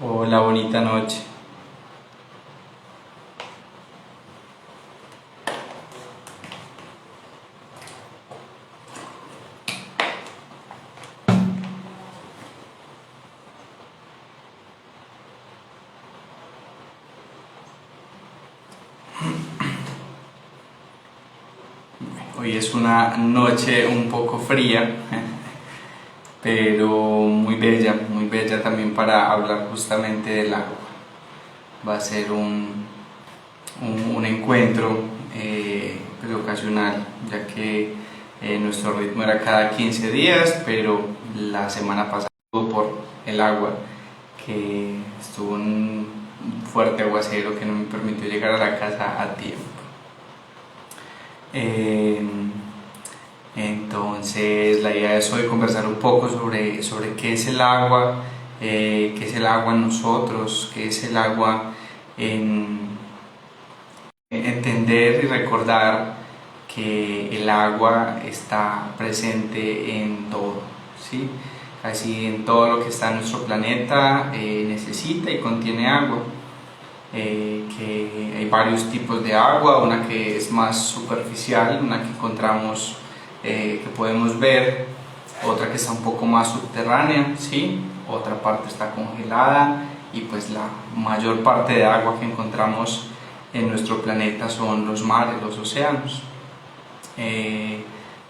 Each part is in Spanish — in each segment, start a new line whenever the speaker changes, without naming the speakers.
Hola, bonita noche. Hoy es una noche un poco fría, pero muy bella también para hablar justamente del agua. Va a ser un encuentro pues ocasional, ya que nuestro ritmo era cada 15 días, pero la semana pasada por el agua, que estuvo un fuerte aguacero que no me permitió llegar a la casa a tiempo. Eh, entonces, la idea es hoy conversar un poco sobre qué es el agua, qué es el agua en nosotros, qué es el agua en entender y recordar que el agua está presente en todo, ¿sí? Casi en todo lo que está en nuestro planeta necesita y contiene agua. Que hay varios tipos de agua, una que es más superficial, una que encontramos, que podemos ver, otra que está un poco más subterránea, ¿sí? Otra parte está congelada y pues la mayor parte de agua que encontramos en nuestro planeta son los mares, los océanos.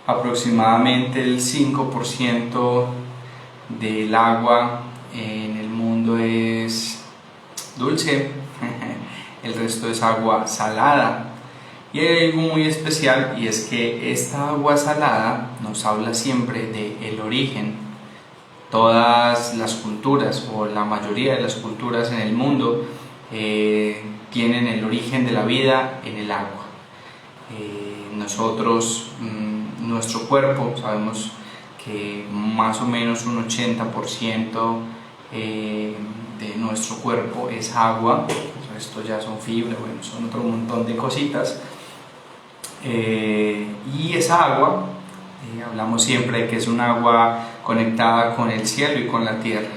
Aproximadamente el 5% del agua en el mundo es dulce, el resto es agua salada. Y hay algo muy especial, y es que esta agua salada nos habla siempre del origen. Todas las culturas, o la mayoría de las culturas en el mundo, tienen el origen de la vida en el agua. Nosotros, nuestro cuerpo, sabemos que más o menos un 80% de nuestro cuerpo es agua. Esto ya son fibras, bueno, son otro montón de cositas. Y esa agua, hablamos siempre de que es un agua conectada con el cielo y con la tierra,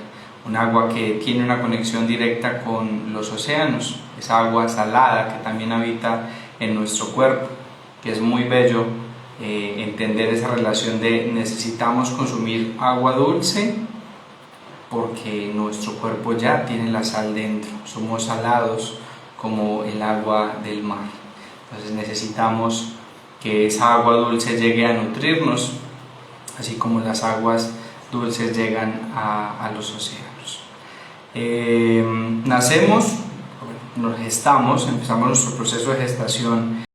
un agua que tiene una conexión directa con los océanos, esa agua salada que también habita en nuestro cuerpo, que es muy bello entender esa relación de necesitamos consumir agua dulce porque nuestro cuerpo ya tiene la sal dentro, somos salados como el agua del mar. Entonces necesitamos que esa agua dulce llegue a nutrirnos, así como las aguas dulces llegan a los océanos. Nacemos, nos gestamos, empezamos nuestro proceso de gestación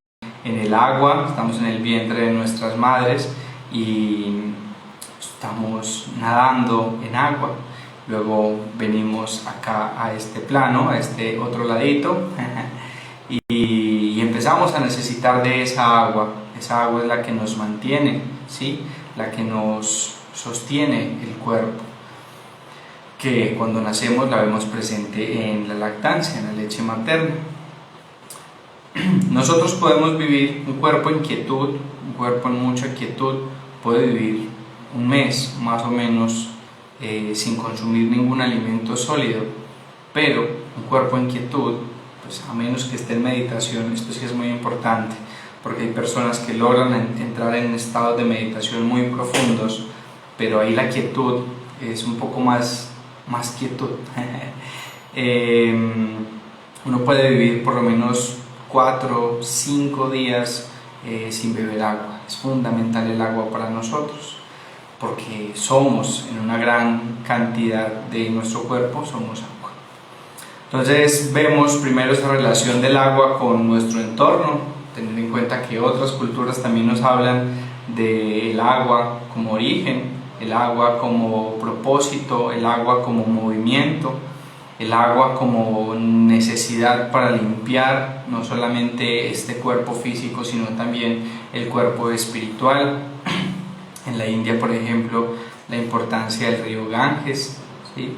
en el agua, estamos en el vientre de nuestras madres y estamos nadando en agua. Luego venimos acá a este plano, a este otro ladito, y empezamos a necesitar de esa agua. Esa agua es la que nos mantiene, ¿sí? La que nos sostiene el cuerpo, que cuando nacemos la vemos presente en la lactancia, en la leche materna. Nosotros podemos vivir un cuerpo en quietud, un cuerpo en mucha quietud, puede vivir un mes más o menos sin consumir ningún alimento sólido, pero un cuerpo en quietud, pues a menos que esté en meditación, esto sí es muy importante, porque hay personas que logran entrar en estados de meditación muy profundos, pero ahí la quietud es un poco más quietud. Uno puede vivir por lo menos 4 o 5 días sin beber agua. Es fundamental el agua para nosotros, porque somos en una gran cantidad de nuestro cuerpo, somos agua. Entonces vemos primero esa relación del agua con nuestro entorno, teniendo en cuenta que otras culturas también nos hablan del agua como origen, el agua como propósito, el agua como movimiento, el agua como necesidad para limpiar no solamente este cuerpo físico, sino también el cuerpo espiritual. En la India, por ejemplo, la importancia del río Ganges, ¿sí?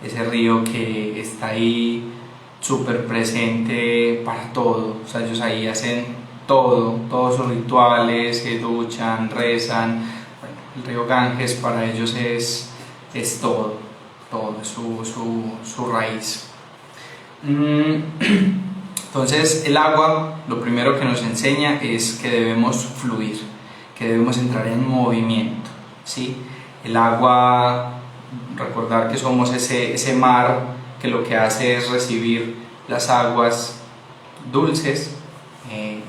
Ese río que está ahí súper presente para todo. O sea, ellos ahí hacen todo, todos sus rituales, se duchan, rezan. Bueno, el río Ganges para ellos es todo. todo, su raíz. Entonces el agua lo primero que nos enseña es que debemos fluir, que debemos entrar en movimiento, ¿sí? El agua, recordar que somos ese mar que lo que hace es recibir las aguas dulces,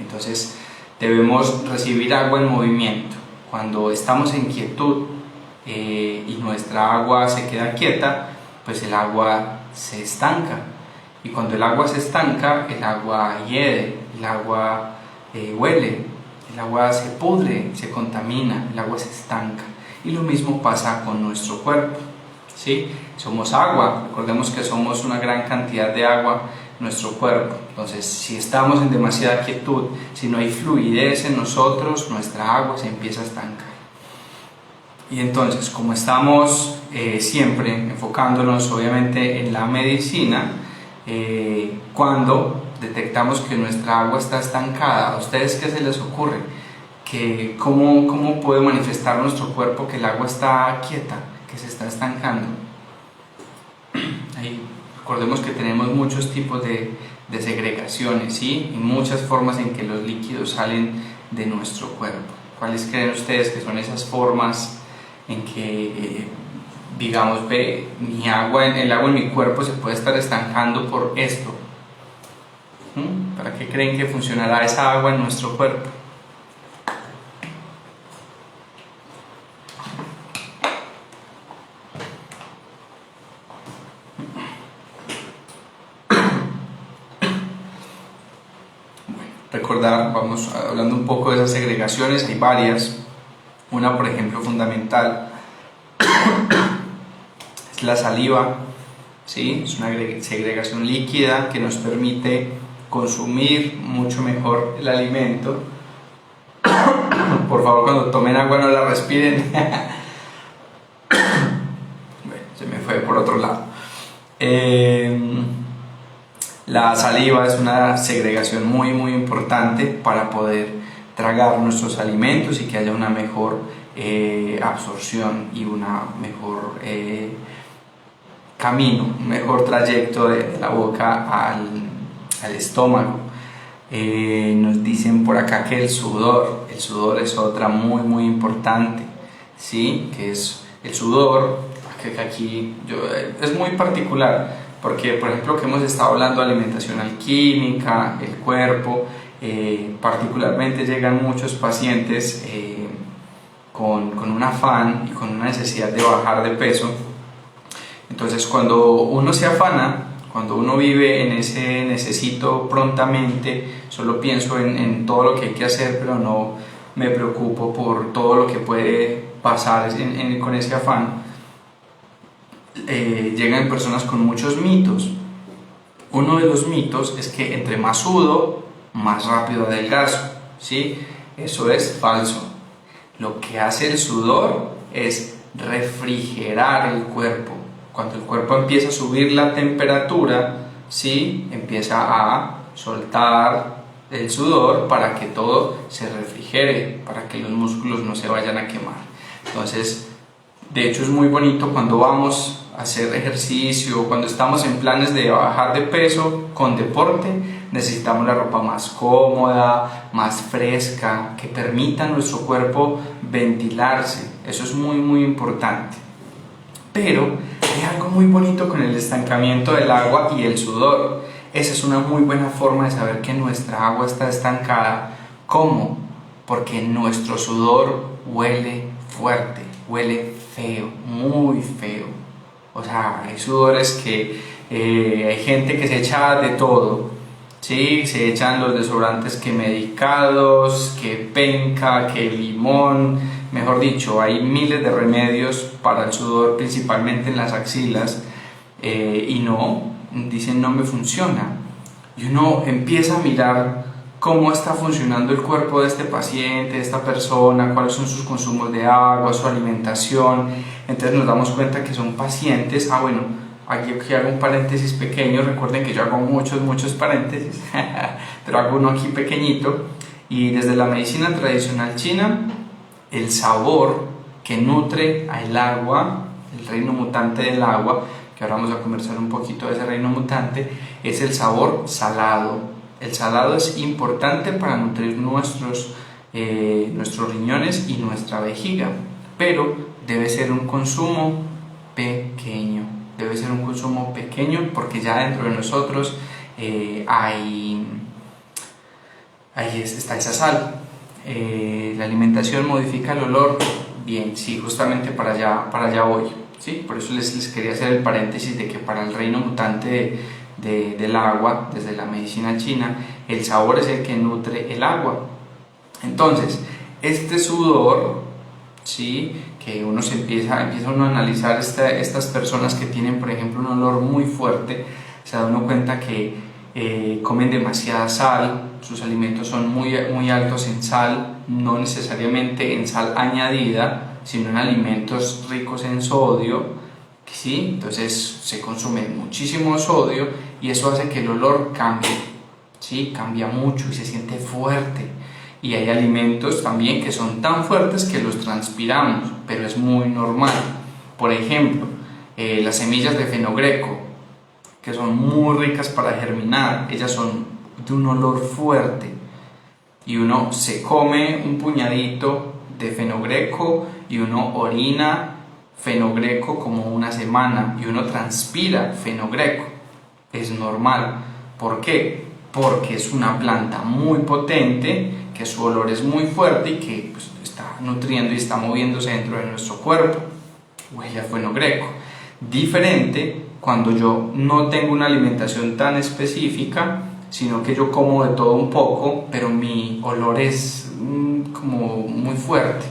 entonces debemos recibir agua en movimiento. Cuando estamos en quietud y nuestra agua se queda quieta, pues el agua se estanca, y cuando el agua se estanca, el agua hiede, el agua huele, el agua se pudre, se contamina, el agua se estanca. Y lo mismo pasa con nuestro cuerpo, ¿sí? Somos agua, recordemos que somos una gran cantidad de agua en nuestro cuerpo. Entonces, si estamos en demasiada quietud, si no hay fluidez en nosotros, nuestra agua se empieza a estancar. Y entonces, como estamos siempre enfocándonos obviamente en la medicina, cuando detectamos que nuestra agua está estancada, ¿a ustedes qué se les ocurre? ¿Cómo puede manifestar nuestro cuerpo que el agua está quieta, que se está estancando? Ahí, recordemos que tenemos muchos tipos de segregaciones, ¿sí? Y muchas formas en que los líquidos salen de nuestro cuerpo. ¿Cuáles creen ustedes que son esas formas en que digamos, el agua en mi cuerpo se puede estar estancando por esto? ¿Para qué creen que funcionará esa agua en nuestro cuerpo? Recordar, vamos hablando un poco de esas segregaciones, hay varias. Una, por ejemplo, fundamental es la saliva, ¿sí? Es una segregación líquida que nos permite consumir mucho mejor el alimento. Por favor, cuando tomen agua no la respiren. Bueno, se me fue por otro lado. La saliva es una segregación muy importante para poder tragar nuestros alimentos y que haya una mejor absorción y una mejor camino, un mejor trayecto de la boca al estómago. Nos dicen por acá que el sudor es otra muy importante, ¿sí? Que es el sudor, que aquí es muy particular, porque por ejemplo que hemos estado hablando de alimentación alquímica, el cuerpo, particularmente llegan muchos pacientes con un afán y con una necesidad de bajar de peso. Entonces cuando uno se afana, cuando uno vive en ese necesito prontamente, solo pienso en todo lo que hay que hacer, pero no me preocupo por todo lo que puede pasar con ese afán, llegan personas con muchos mitos. Uno de los mitos es que entre más sudo, más rápido adelgazo, ¿sí? Eso es falso. Lo que hace el sudor es refrigerar el cuerpo. Cuando el cuerpo empieza a subir la temperatura, ¿sí? Empieza a soltar el sudor para que todo se refrigere, para que los músculos no se vayan a quemar. Entonces, de hecho es muy bonito cuando vamos a hacer ejercicio, cuando estamos en planes de bajar de peso con deporte, necesitamos la ropa más cómoda, más fresca, que permita a nuestro cuerpo ventilarse. Eso es muy importante. Pero hay algo muy bonito con el estancamiento del agua y el sudor. Esa es una muy buena forma de saber que nuestra agua está estancada. ¿Cómo? Porque nuestro sudor huele fuerte, huele feo, muy feo. O sea, hay sudores que hay gente que se echa de todo, ¿sí? Se echan los desodorantes que medicados, que penca, que limón, mejor dicho, hay miles de remedios para el sudor, principalmente en las axilas, y dicen no me funciona. Y uno empieza a mirar cómo está funcionando el cuerpo de este paciente, de esta persona, cuáles son sus consumos de agua, su alimentación. Entonces nos damos cuenta que son pacientes. Aquí hago un paréntesis pequeño. Recuerden que yo hago muchos paréntesis, pero hago uno aquí pequeñito. Y desde la medicina tradicional china, el sabor que nutre al agua, el reino mutante del agua, que ahora vamos a conversar un poquito de ese reino mutante, es el sabor salado. El salado es importante para nutrir nuestros riñones y nuestra vejiga, pero debe ser un consumo pequeño. Debe ser un consumo pequeño porque ya dentro de nosotros ahí está esa sal. La alimentación modifica el olor. Bien, sí, justamente para allá voy. ¿Sí? Por eso les quería hacer el paréntesis de que para el reino mutante del agua, desde la medicina china, el sabor es el que nutre el agua. Entonces, este sudor, ¿sí? Que uno empieza uno a analizar estas personas que tienen, por ejemplo, un olor muy fuerte, se da uno cuenta que comen demasiada sal, sus alimentos son muy altos en sal, no necesariamente en sal añadida, sino en alimentos ricos en sodio, ¿sí? Entonces se consume muchísimo sodio y eso hace que el olor cambie, ¿sí? Cambia mucho y se siente fuerte. Y hay alimentos también que son tan fuertes que los transpiramos, pero es muy normal. Por ejemplo, las semillas de fenogreco, que son muy ricas para germinar, ellas son de un olor fuerte. Y uno se come un puñadito de fenogreco y uno orina fenogreco como una semana y uno transpira fenogreco. Es normal. ¿Por qué? Porque es una planta muy potente, que su olor es muy fuerte y que pues, está nutriendo y está moviéndose dentro de nuestro cuerpo. Huele a fenogreco. Diferente cuando yo no tengo una alimentación tan específica, sino que yo como de todo un poco, pero mi olor es como muy fuerte,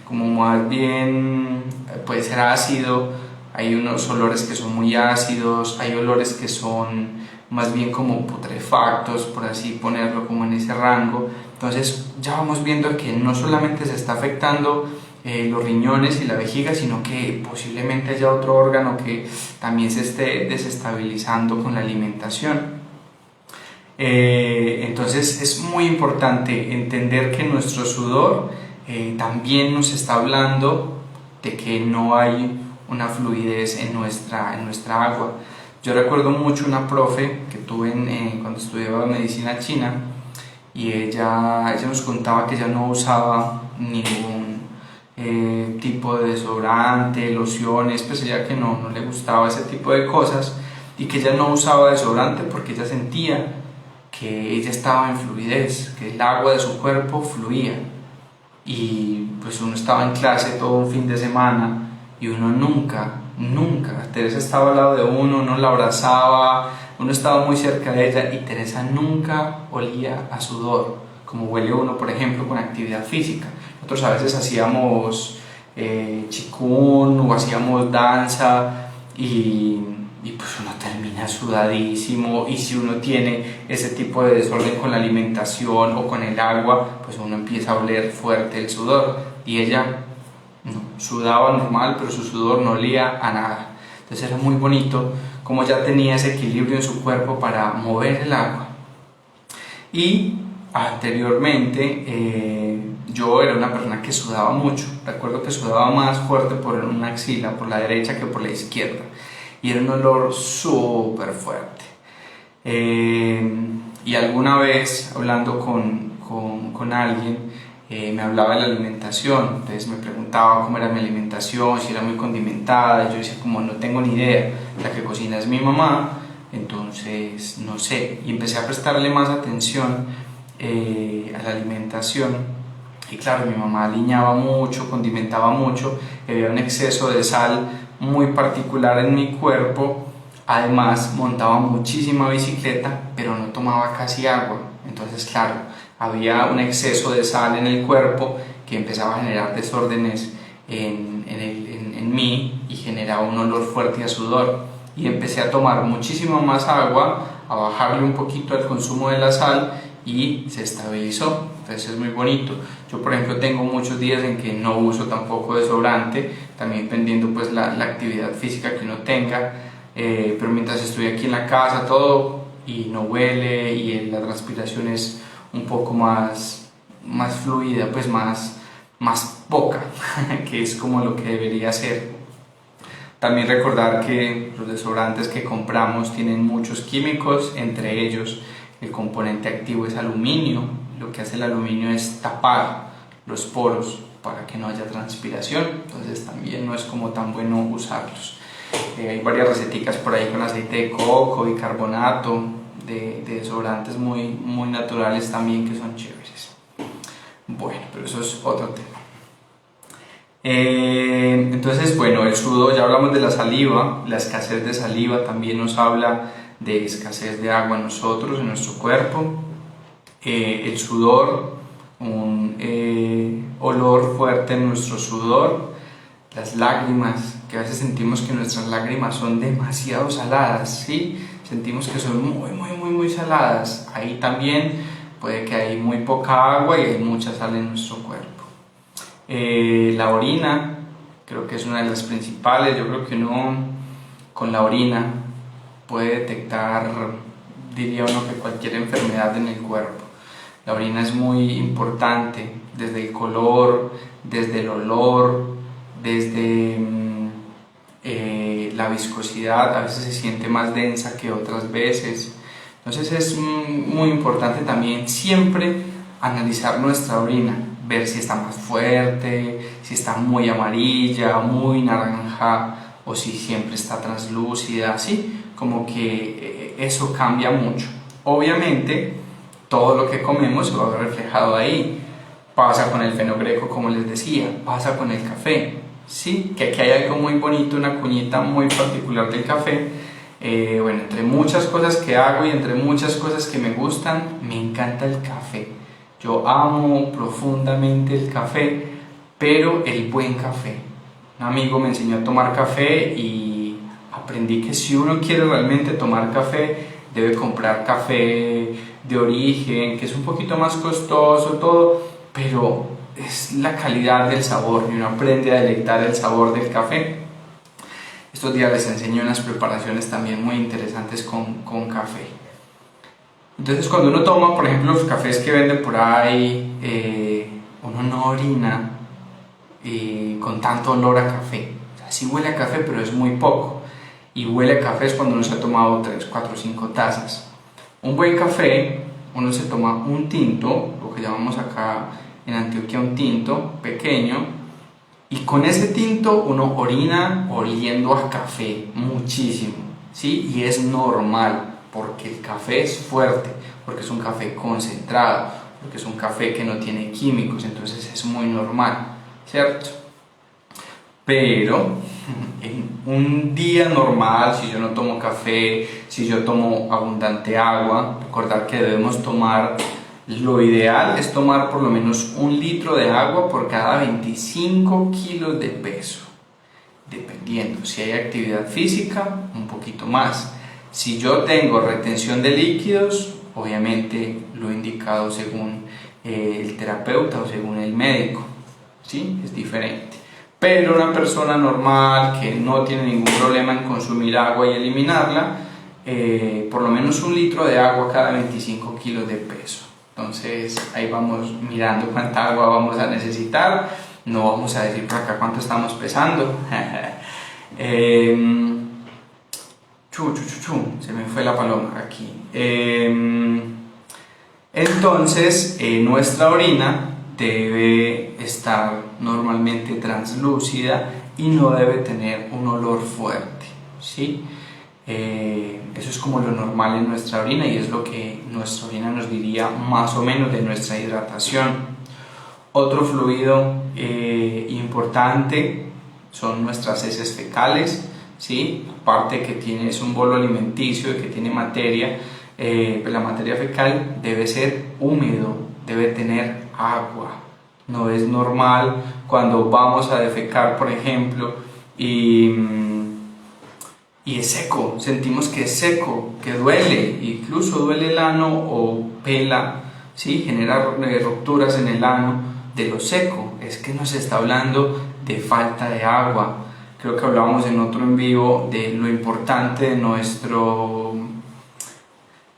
como más bien puede ser ácido. Hay unos olores que son muy ácidos, hay olores que son más bien como putrefactos, por así ponerlo, como en ese rango. Entonces ya vamos viendo que no solamente se está afectando los riñones y la vejiga, sino que posiblemente haya otro órgano que también se esté desestabilizando con la alimentación. Entonces es muy importante entender que nuestro sudor también nos está hablando de que no hay una fluidez en nuestra agua. Yo recuerdo mucho una profe que tuve cuando estudiaba medicina china, y ella nos contaba que ella no usaba ningún tipo de desodorante, lociones, pues ella que no le gustaba ese tipo de cosas, y que ella no usaba desodorante porque ella sentía que ella estaba en fluidez, que el agua de su cuerpo fluía. Y pues uno estaba en clase todo un fin de semana y uno nunca, Teresa estaba al lado de uno la abrazaba, uno estaba muy cerca de ella y Teresa nunca olía a sudor, como huele uno, por ejemplo, con actividad física. Nosotros a veces hacíamos chikun o hacíamos danza y pues uno termina sudadísimo, y si uno tiene ese tipo de desorden con la alimentación o con el agua, pues uno empieza a oler fuerte el sudor, y ella no, sudaba normal, pero su sudor no olía a nada. Entonces era muy bonito como ya tenía ese equilibrio en su cuerpo para mover el agua. Y anteriormente yo era una persona que sudaba mucho. Recuerdo que sudaba más fuerte por una axila, por la derecha, que por la izquierda, y era un olor súper fuerte. Y alguna vez hablando con alguien, me hablaba de la alimentación, entonces me preguntaba cómo era mi alimentación, si era muy condimentada. Yo decía, como no tengo ni idea, la que cocina es mi mamá, entonces no sé, y empecé a prestarle más atención a la alimentación. Y claro, mi mamá aliñaba mucho, condimentaba mucho, había un exceso de sal muy particular en mi cuerpo. Además montaba muchísima bicicleta, pero no tomaba casi agua. Entonces claro, había un exceso de sal en el cuerpo que empezaba a generar desórdenes en mí, y generaba un olor fuerte a sudor. Y empecé a tomar muchísimo más agua, a bajarle un poquito el consumo de la sal, y se estabilizó. Entonces es muy bonito. Yo por ejemplo tengo muchos días en que no uso tampoco desodorante, también dependiendo pues la actividad física que uno tenga, pero mientras estoy aquí en la casa todo y no huele, y la transpiración es un poco más fluida, pues más poca, que es como lo que debería ser. También recordar que los desodorantes que compramos tienen muchos químicos, entre ellos el componente activo es aluminio. Lo que hace el aluminio es tapar los poros para que no haya transpiración, entonces también no es como tan bueno usarlos. Hay varias receticas por ahí con aceite de coco, bicarbonato, de desodorantes muy naturales también, que son chéveres. Bueno, pero eso es otro tema. Entonces, bueno, el sudor, ya hablamos de la saliva, la escasez de saliva también nos habla de escasez de agua en nosotros, en nuestro cuerpo. El sudor, un olor fuerte en nuestro sudor, las lágrimas, que a veces sentimos que nuestras lágrimas son demasiado saladas, ¿sí? Sentimos que son muy saladas. Ahí también puede que hay muy poca agua y hay mucha sal en nuestro cuerpo. La orina, creo que es una de las principales. Yo creo que uno con la orina puede detectar, diría uno, que cualquier enfermedad en el cuerpo. La orina es muy importante, desde el color, desde el olor, desde la viscosidad. A veces se siente más densa que otras veces. Entonces es muy importante también siempre analizar nuestra orina, ver si está más fuerte, si está muy amarilla, muy naranja, o si siempre está translúcida, ¿sí? Como que eso cambia mucho. Obviamente todo lo que comemos se va a ver reflejado ahí. Pasa con el fenogreco, como les decía, pasa con el café, ¿sí? Que aquí hay algo muy bonito, una cuñita muy particular del café. Bueno, entre muchas cosas que hago y entre muchas cosas que me gustan, me encanta el café. Yo amo profundamente el café, pero el buen café. Un amigo me enseñó a tomar café y aprendí que si uno quiere realmente tomar café, debe comprar café de origen, que es un poquito más costoso todo, pero es la calidad del sabor y uno aprende a deleitar el sabor del café. Estos días les enseño unas preparaciones también muy interesantes con café. Entonces, cuando uno toma, por ejemplo, los cafés que venden por ahí, uno no orina con tanto olor a café. O sea, sí huele a café, pero es muy poco. Y huele a café es cuando uno se ha tomado 3, 4, 5 tazas. Un buen café, uno se toma un tinto, lo que llamamos acá en Antioquia un tinto pequeño, y con ese tinto uno orina oliendo a café muchísimo, ¿sí? Y es normal, porque el café es fuerte, porque es un café concentrado, porque es un café que no tiene químicos, entonces es muy normal, ¿cierto? Pero en un día normal, si yo no tomo café, si yo tomo abundante agua, recordar que debemos tomar, lo ideal es tomar por lo menos 1 litro de agua por cada 25 kilos de peso, dependiendo, si hay actividad física, un poquito más. Si yo tengo retención de líquidos, obviamente lo indicado según el terapeuta o según el médico, ¿sí? Es diferente. Pero una persona normal que no tiene ningún problema en consumir agua y eliminarla, por lo menos 1 litro de agua cada 25 kilos de peso. Entonces ahí vamos mirando cuánta agua vamos a necesitar. No vamos a decir por acá cuánto estamos pesando. Se me fue la paloma aquí. Entonces nuestra orina debe estar normalmente translúcida y no debe tener un olor fuerte, ¿sí? Eso es como lo normal en nuestra orina y es lo que nuestra orina nos diría más o menos de nuestra hidratación. Otro fluido importante son nuestras heces fecales, ¿sí? Aparte que es un bolo alimenticio y que tiene materia, pues la materia fecal debe ser húmedo, debe tener agua. No es normal cuando vamos a defecar, por ejemplo, y es seco, sentimos que es seco, que duele, incluso duele el ano o pela, ¿sí? Genera rupturas en el ano de lo seco. Es que nos está hablando de falta de agua. Creo que hablábamos en otro en vivo de lo importante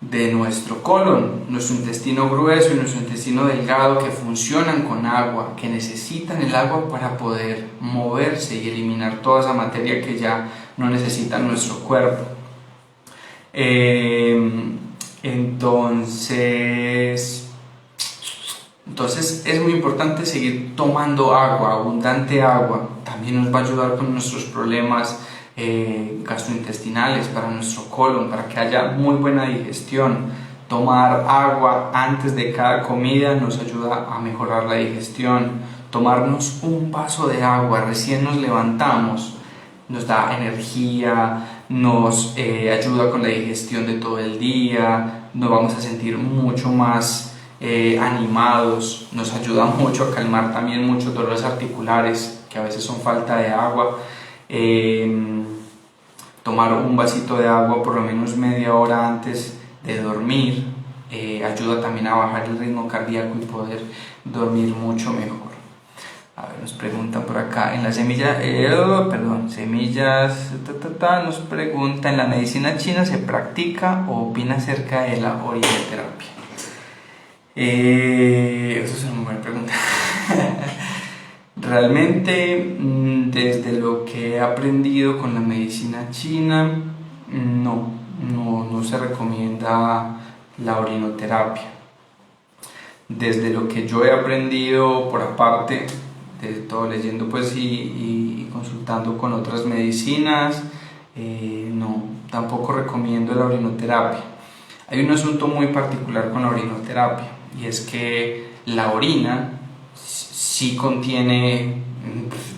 de de nuestro colon, nuestro intestino grueso y nuestro intestino delgado, que funcionan con agua, que necesitan el agua para poder moverse y eliminar toda esa materia que ya no necesita nuestro cuerpo. Entonces es muy importante seguir tomando agua, abundante agua. También nos va a ayudar con nuestros problemas gastrointestinales, para nuestro colon, para que haya muy buena digestión. Tomar agua antes de cada comida nos ayuda a mejorar la digestión. Tomarnos un vaso de agua recién nos levantamos nos da energía, nos ayuda con la digestión de todo el día, nos vamos a sentir mucho más animados, nos ayuda mucho a calmar también muchos dolores articulares que a veces son falta de agua. Tomar un vasito de agua por lo menos media hora antes de dormir ayuda también a bajar el ritmo cardíaco y poder dormir mucho mejor. A ver, nos preguntan por acá, en la semilla, semillas, nos pregunta, ¿en la medicina china se practica o opina acerca de la orinoterapia? Eso es una buena pregunta. Realmente, desde lo que he aprendido con la medicina china, no se recomienda la orinoterapia. Desde lo que yo he aprendido por aparte, de todo leyendo pues y consultando con otras medicinas, tampoco recomiendo la orinoterapia. Hay un asunto muy particular con la orinoterapia, y es que la orina sí contiene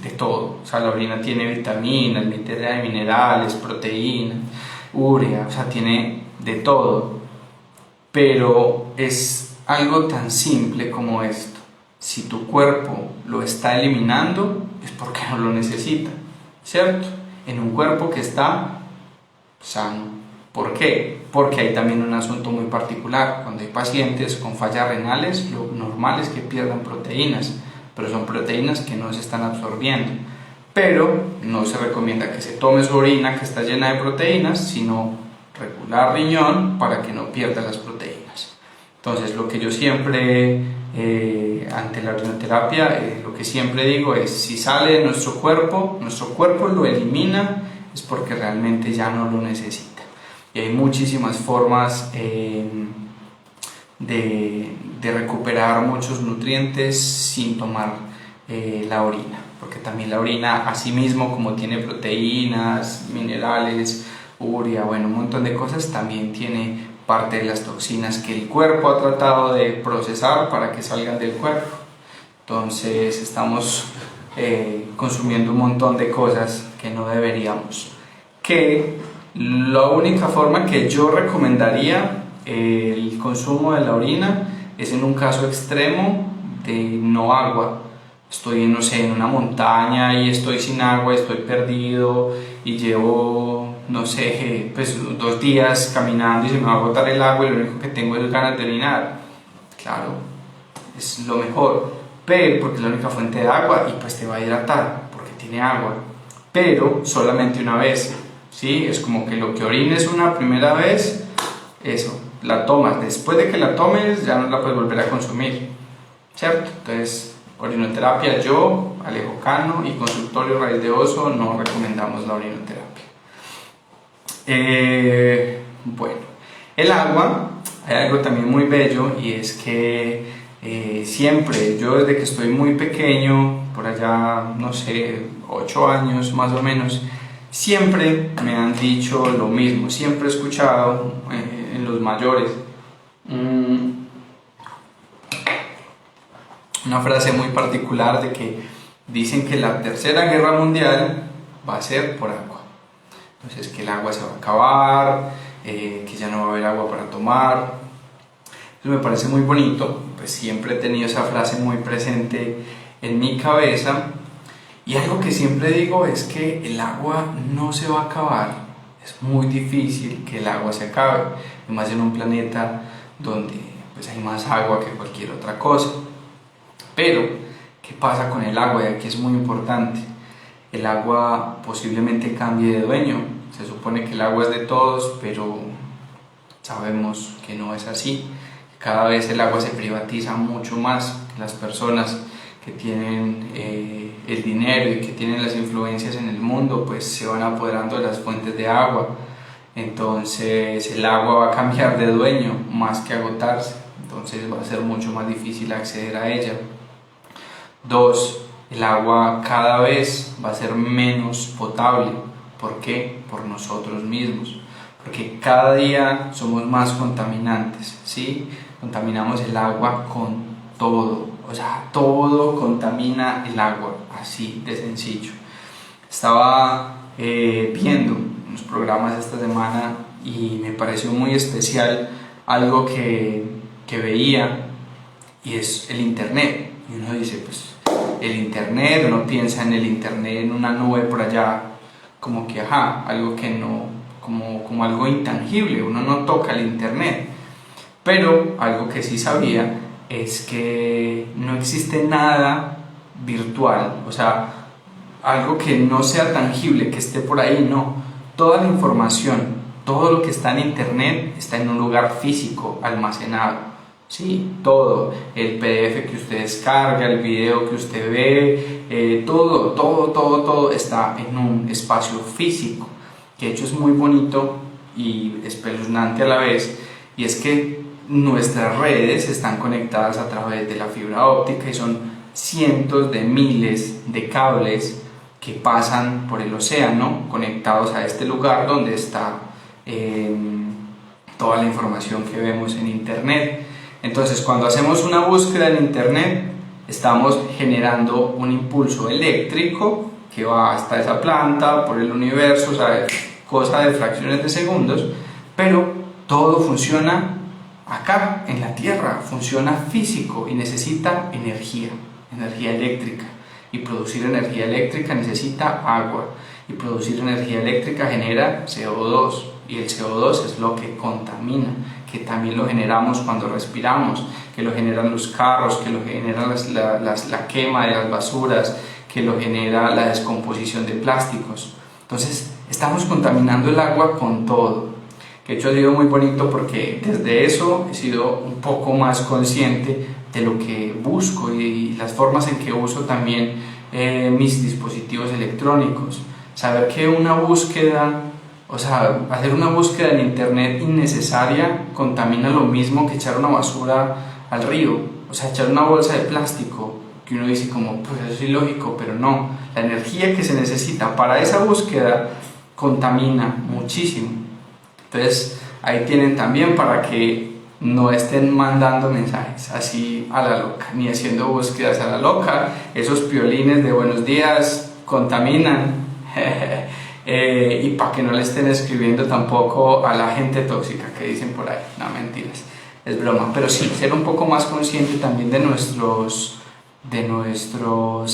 de todo. O sea, la orina tiene vitaminas, minerales, proteínas, urea, o sea, tiene de todo. Pero es algo tan simple como esto: si tu cuerpo lo está eliminando, es porque no lo necesita, ¿cierto? En un cuerpo que está sano. ¿Por qué? Porque hay también un asunto muy particular. Cuando hay pacientes con fallas renales, lo normal es que pierdan proteínas, pero son proteínas que no se están absorbiendo. Pero no se recomienda que se tome su orina que está llena de proteínas, sino regular riñón para que no pierda las proteínas. Entonces, lo que yo siempre ante la orinoterapia, lo que siempre digo es: si sale de nuestro cuerpo lo elimina, es porque realmente ya no lo necesita. Y hay muchísimas formas de recuperar muchos nutrientes sin tomar la orina, porque también la orina, así mismo como tiene proteínas, minerales, urea, bueno, un montón de cosas, también tiene parte de las toxinas que el cuerpo ha tratado de procesar para que salgan del cuerpo. Entonces estamos consumiendo un montón de cosas que no deberíamos. Que la única forma que yo recomendaría el consumo de la orina es en un caso extremo de no agua. Estoy, no sé, en una montaña y estoy sin agua, estoy perdido y llevo, no sé, pues 2 días caminando y se me va a agotar el agua y lo único que tengo es ganas de orinar. Claro, es lo mejor, pero porque es la única fuente de agua y pues te va a hidratar porque tiene agua, pero solamente una vez, ¿sí? Es como que lo que orines una primera vez, eso, la tomas. Después de que la tomes ya no la puedes volver a consumir, ¿cierto? Entonces, orinoterapia, yo, Alejo Cano y Consultorio Raíz de Oso no recomendamos la orinoterapia. Bueno, el agua, hay algo también muy bello, y es que siempre, yo desde que estoy muy pequeño, por allá, no sé, 8 años más o menos, siempre me han dicho lo mismo, siempre he escuchado en los mayores una frase muy particular de que dicen que la tercera guerra mundial va a ser por agua. Entonces, que el agua se va a acabar, que ya no va a haber agua para tomar. Eso me parece muy bonito, pues siempre he tenido esa frase muy presente en mi cabeza. Y algo que siempre digo es que el agua no se va a acabar. Es muy difícil que el agua se acabe, además en un planeta donde pues hay más agua que cualquier otra cosa. Pero, ¿qué pasa con el agua? Y aquí es muy importante. El agua posiblemente cambie de dueño. Se supone que el agua es de todos, pero Sabemos que no es así. Cada vez el agua se privatiza mucho más. Las personas que tienen el dinero y que tienen las influencias en el mundo, pues se van apoderando de las fuentes de agua. Entonces el agua va a cambiar de dueño más que agotarse. Entonces va a ser mucho más difícil acceder a ella. 2. El agua cada vez va a ser menos potable. ¿Por qué? Por nosotros mismos. Porque cada día somos más contaminantes, ¿sí? Contaminamos el agua con todo, o sea, todo contamina el agua, así de sencillo. Estaba viendo unos programas esta semana y me pareció muy especial algo que veía, y es el internet. Y uno dice, pues el internet, uno piensa en el internet, en una nube por allá, como que algo que no, como algo intangible, uno no toca el internet. Pero algo que sí sabía es que no existe nada virtual, o sea, algo que no sea tangible, que esté por ahí, no. Toda la información, todo lo que está en internet está en un lugar físico, almacenado. Sí, todo, el PDF que usted descarga, el video que usted ve, todo está en un espacio físico, que de hecho es muy bonito y espeluznante a la vez, y es que nuestras redes están conectadas a través de la fibra óptica y son cientos de miles de cables que pasan por el océano conectados a este lugar donde está toda la información que vemos en internet. Entonces, cuando hacemos una búsqueda en internet, estamos generando un impulso eléctrico que va hasta esa planta, por el universo, o sea, cosa de fracciones de segundos, pero todo funciona acá, en la Tierra, funciona físico y necesita energía eléctrica. Y producir energía eléctrica necesita agua. Y producir energía eléctrica genera CO2. Y el CO2 es lo que contamina, que también lo generamos cuando respiramos, que lo generan los carros, que lo genera la quema de las basuras, que lo genera la descomposición de plásticos. Entonces estamos contaminando el agua con todo. Que de hecho ha sido muy bonito porque desde eso he sido un poco más consciente de lo que busco y las formas en que uso también mis dispositivos electrónicos. Saber que una búsqueda, o sea, hacer una búsqueda en internet innecesaria contamina lo mismo que echar una basura al río, o sea, echar una bolsa de plástico, que uno dice como, pues eso es ilógico, pero no, la energía que se necesita para esa búsqueda contamina muchísimo. Entonces ahí tienen también para que no estén mandando mensajes así a la loca, ni haciendo búsquedas a la loca. Esos piolines de buenos días contaminan. Y para que no le estén escribiendo tampoco a la gente tóxica que dicen por ahí, no, mentiras, es broma, pero sí, ser un poco más consciente también de nuestros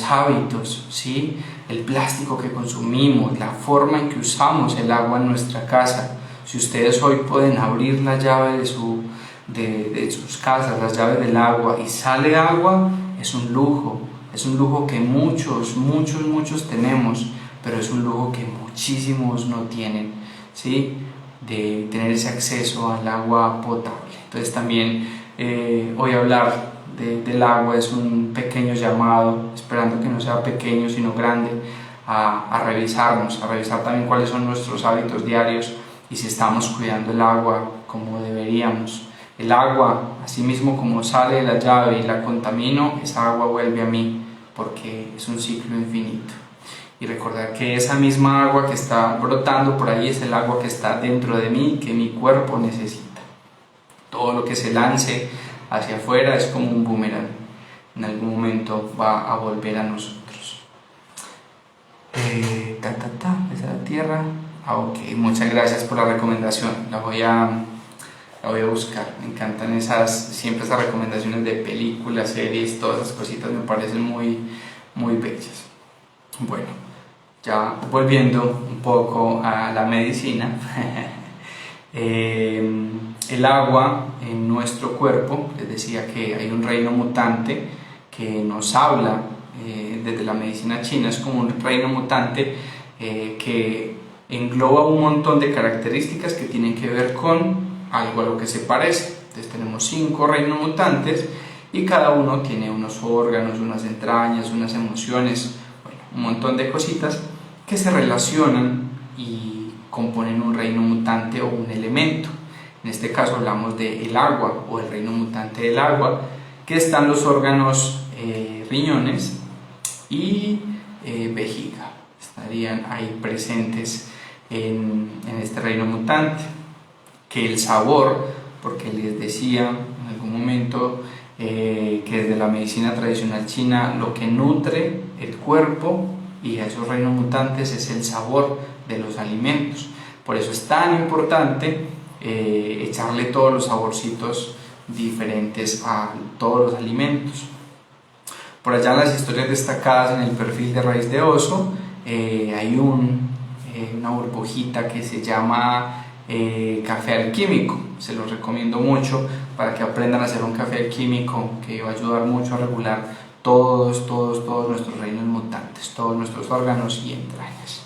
hábitos, ¿sí? El plástico que consumimos, la forma en que usamos el agua en nuestra casa. Si ustedes hoy pueden abrir la llave de sus casas, las llaves del agua, y sale agua, es un lujo que muchos tenemos, pero es un lujo que muchísimos no tienen, ¿sí? De tener ese acceso al agua potable. Entonces también hoy hablar del agua es un pequeño llamado, esperando que no sea pequeño sino grande, a revisarnos, a revisar también cuáles son nuestros hábitos diarios y si estamos cuidando el agua como deberíamos. El agua, así mismo como sale de la llave y la contamino, esa agua vuelve a mí, porque es un ciclo infinito. Y recordar que esa misma agua que está brotando por ahí es el agua que está dentro de mí, que mi cuerpo necesita. Todo lo que se lance hacia afuera es como un boomerang, en algún momento va a volver a nosotros. Esa es la tierra. Ok, muchas gracias por la recomendación, la voy a buscar. Me encantan siempre esas recomendaciones de películas, series, todas esas cositas me parecen muy bellas. Bueno, ya volviendo un poco a la medicina, el agua en nuestro cuerpo, les decía que hay un reino mutante que nos habla desde la medicina china, es como un reino mutante que engloba un montón de características que tienen que ver con algo a lo que se parece. Entonces tenemos 5 reinos mutantes y cada uno tiene unos órganos, unas entrañas, unas emociones, bueno, un montón de cositas que se relacionan y componen un reino mutante o un elemento. En este caso hablamos del agua o el reino mutante del agua, que están los órganos riñones y vejiga, estarían ahí presentes en este reino mutante. Que el sabor, porque les decía en algún momento que desde la medicina tradicional china lo que nutre el cuerpo y a esos reinos mutantes es el sabor de los alimentos. Por eso es tan importante echarle todos los saborcitos diferentes a todos los alimentos. Por allá en las historias destacadas en el perfil de Raíz de Oso hay una burbujita que se llama café alquímico. Se los recomiendo mucho para que aprendan a hacer un café alquímico que va a ayudar mucho a regular todos nuestros reinos mutantes, todos nuestros órganos y entrañas.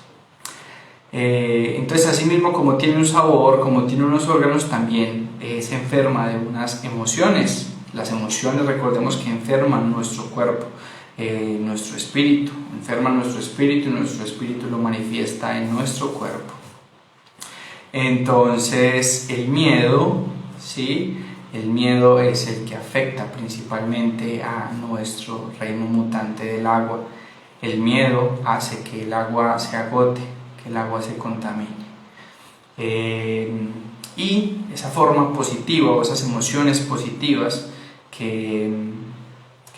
Entonces, así mismo como tiene un sabor, como tiene unos órganos, también se enferma de unas emociones. Las emociones, recordemos que enferman nuestro cuerpo, nuestro espíritu, enferman nuestro espíritu y nuestro espíritu lo manifiesta en nuestro cuerpo. Entonces, el miedo, ¿sí? El miedo es el que afecta principalmente a nuestro reino mutante del agua. El miedo hace que el agua se agote, que el agua se contamine. Y esa forma positiva o esas emociones positivas que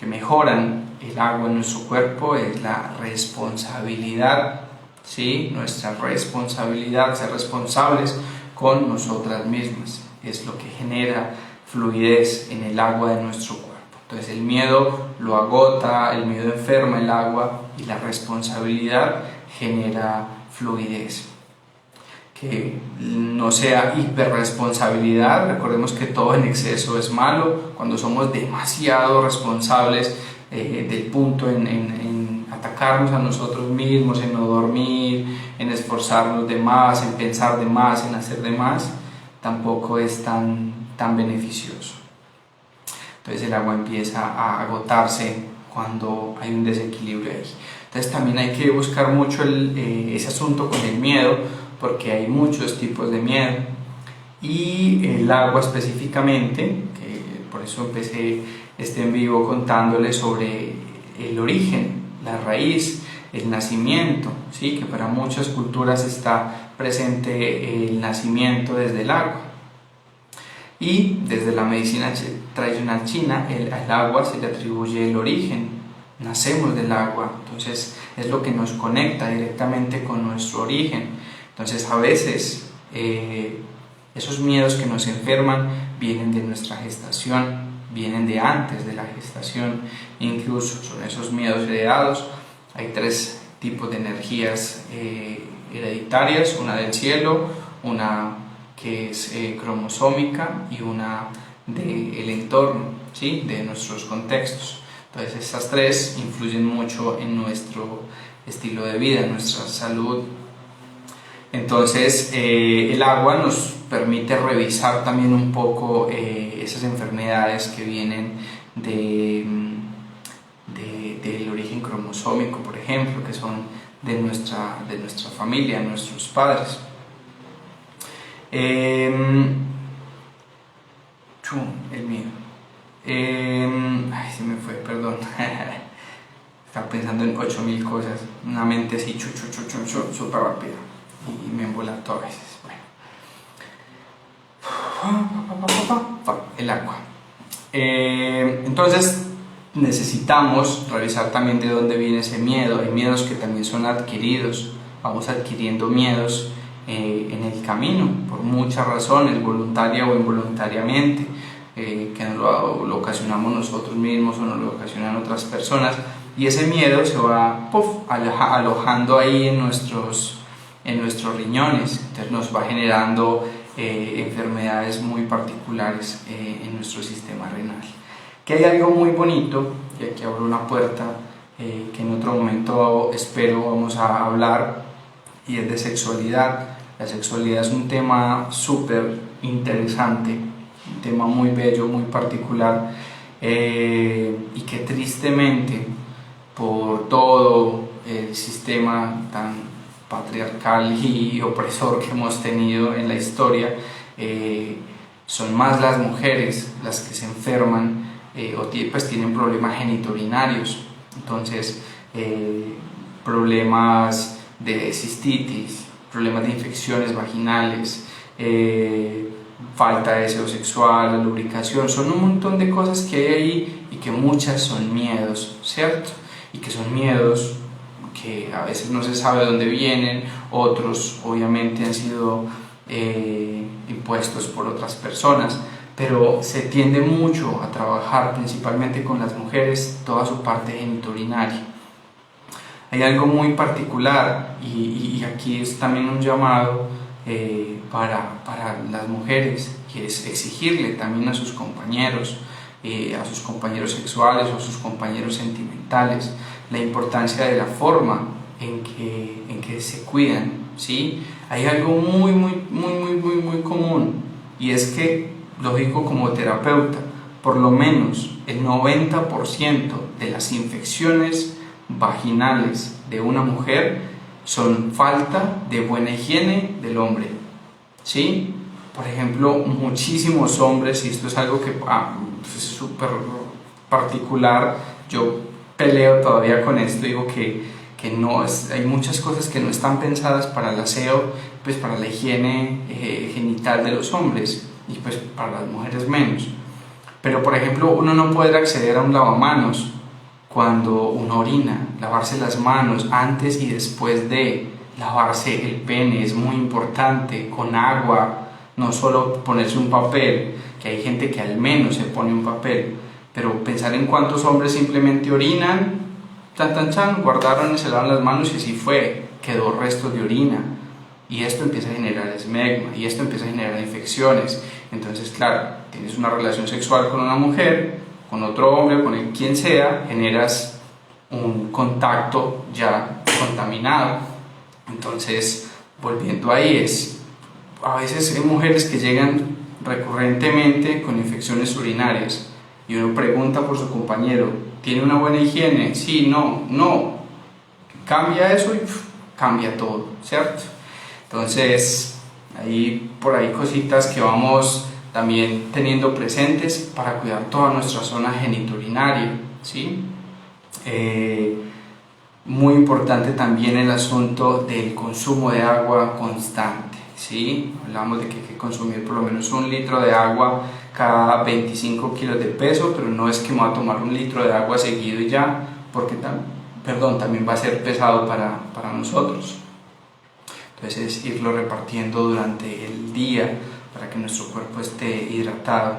mejoran el agua en nuestro cuerpo es la responsabilidad, ¿sí? Nuestra responsabilidad, ser responsables con nosotras mismas, es lo que genera fluidez en el agua de nuestro cuerpo. Entonces el miedo lo agota, el miedo enferma el agua y la responsabilidad genera fluidez. Que no sea hiperresponsabilidad, recordemos que todo en exceso es malo. Cuando somos demasiado responsables del punto en atacarnos a nosotros mismos, en no dormir, en esforzarnos de más, en pensar de más, en hacer de más, tampoco es tan beneficioso. Entonces el agua empieza a agotarse cuando hay un desequilibrio ahí. Entonces también hay que buscar mucho ese asunto con el miedo, porque hay muchos tipos de miedo y el agua específicamente, que por eso empecé este en vivo contándoles sobre el origen, la raíz, el nacimiento, ¿sí? Que para muchas culturas está presente el nacimiento desde el agua. Y desde la medicina tradicional china, al agua se le atribuye el origen, nacemos del agua, entonces es lo que nos conecta directamente con nuestro origen. Entonces a veces esos miedos que nos enferman vienen de nuestra gestación, vienen de antes de la gestación, incluso son esos miedos heredados. Hay 3 tipos de energías hereditarias, una del cielo, una que es cromosómica y una del entorno, ¿sí? De nuestros contextos. Entonces estas 3 influyen mucho en nuestro estilo de vida, en nuestra salud. Entonces el agua nos permite revisar también un poco esas enfermedades que vienen del origen cromosómico, por ejemplo, que son de nuestra familia, nuestros padres. El mío. Ay, se me fue, perdón. Estaba pensando en 8000 cosas, una mente así súper rápida y me embolato a veces. Bueno, el agua. Entonces necesitamos revisar también de dónde viene ese miedo. Hay miedos que también son adquiridos, vamos adquiriendo miedos en el camino por muchas razones, voluntaria o involuntariamente, que nos lo ocasionamos nosotros mismos o nos lo ocasionan otras personas, y ese miedo se va alojando ahí en nuestros riñones, entonces nos va generando enfermedades muy particulares en nuestro sistema renal. Que hay algo muy bonito, y aquí abro una puerta que en otro momento espero vamos a hablar, y es de sexualidad. La sexualidad es un tema súper interesante, un tema muy bello, muy particular, y que tristemente por todo el sistema tan patriarcal y opresor que hemos tenido en la historia, son más las mujeres las que se enferman o pues tienen problemas genitourinarios. Entonces, problemas de cistitis, problemas de infecciones vaginales, falta de deseo sexual, lubricación, son un montón de cosas que hay ahí y que muchas son miedos, ¿cierto? Y que son miedos que a veces no se sabe de dónde vienen, otros obviamente han sido impuestos por otras personas, pero se tiende mucho a trabajar principalmente con las mujeres toda su parte genitourinaria. Hay algo muy particular y aquí es también un llamado para las mujeres, que es exigirle también a sus compañeros sexuales o a sus compañeros sentimentales, la importancia de la forma en que se cuidan, ¿sí? Hay algo muy común, y es que, lo digo como terapeuta, por lo menos el 90% de las infecciones vaginales de una mujer son falta de buena higiene del hombre, ¿sí? Por ejemplo, muchísimos hombres, y esto es algo que es súper particular, yo peleo todavía con esto, digo que no es, hay muchas cosas que no están pensadas para el aseo, pues para la higiene genital de los hombres, y pues para las mujeres menos. Pero por ejemplo, uno no puede acceder a un lavamanos cuando uno orina, lavarse las manos antes y después de lavarse el pene es muy importante, con agua, no solo ponerse un papel, que hay gente que al menos se pone un papel, pero pensar en cuántos hombres simplemente orinan, guardaron y se lavan las manos y así fue, quedó restos de orina, y esto empieza a generar esmegma, y esto empieza a generar infecciones. Entonces, claro, tienes una relación sexual con una mujer, con otro hombre, con quien sea, generas un contacto ya contaminado. Entonces, volviendo ahí, a veces hay mujeres que llegan recurrentemente con infecciones urinarias y uno pregunta por su compañero, ¿tiene una buena higiene? Sí, no, cambia eso y cambia todo, ¿cierto? Entonces, por ahí cositas que vamos también teniendo presentes para cuidar toda nuestra zona genitourinaria, ¿sí? Muy importante también el asunto del consumo de agua constante, ¿sí? Hablamos de que hay que consumir por lo menos 1 litro de agua cada 25 kilos de peso, pero no es que me voy a tomar 1 litro de agua seguido y ya, porque también va a ser pesado para nosotros. Entonces, irlo repartiendo durante el día para que nuestro cuerpo esté hidratado.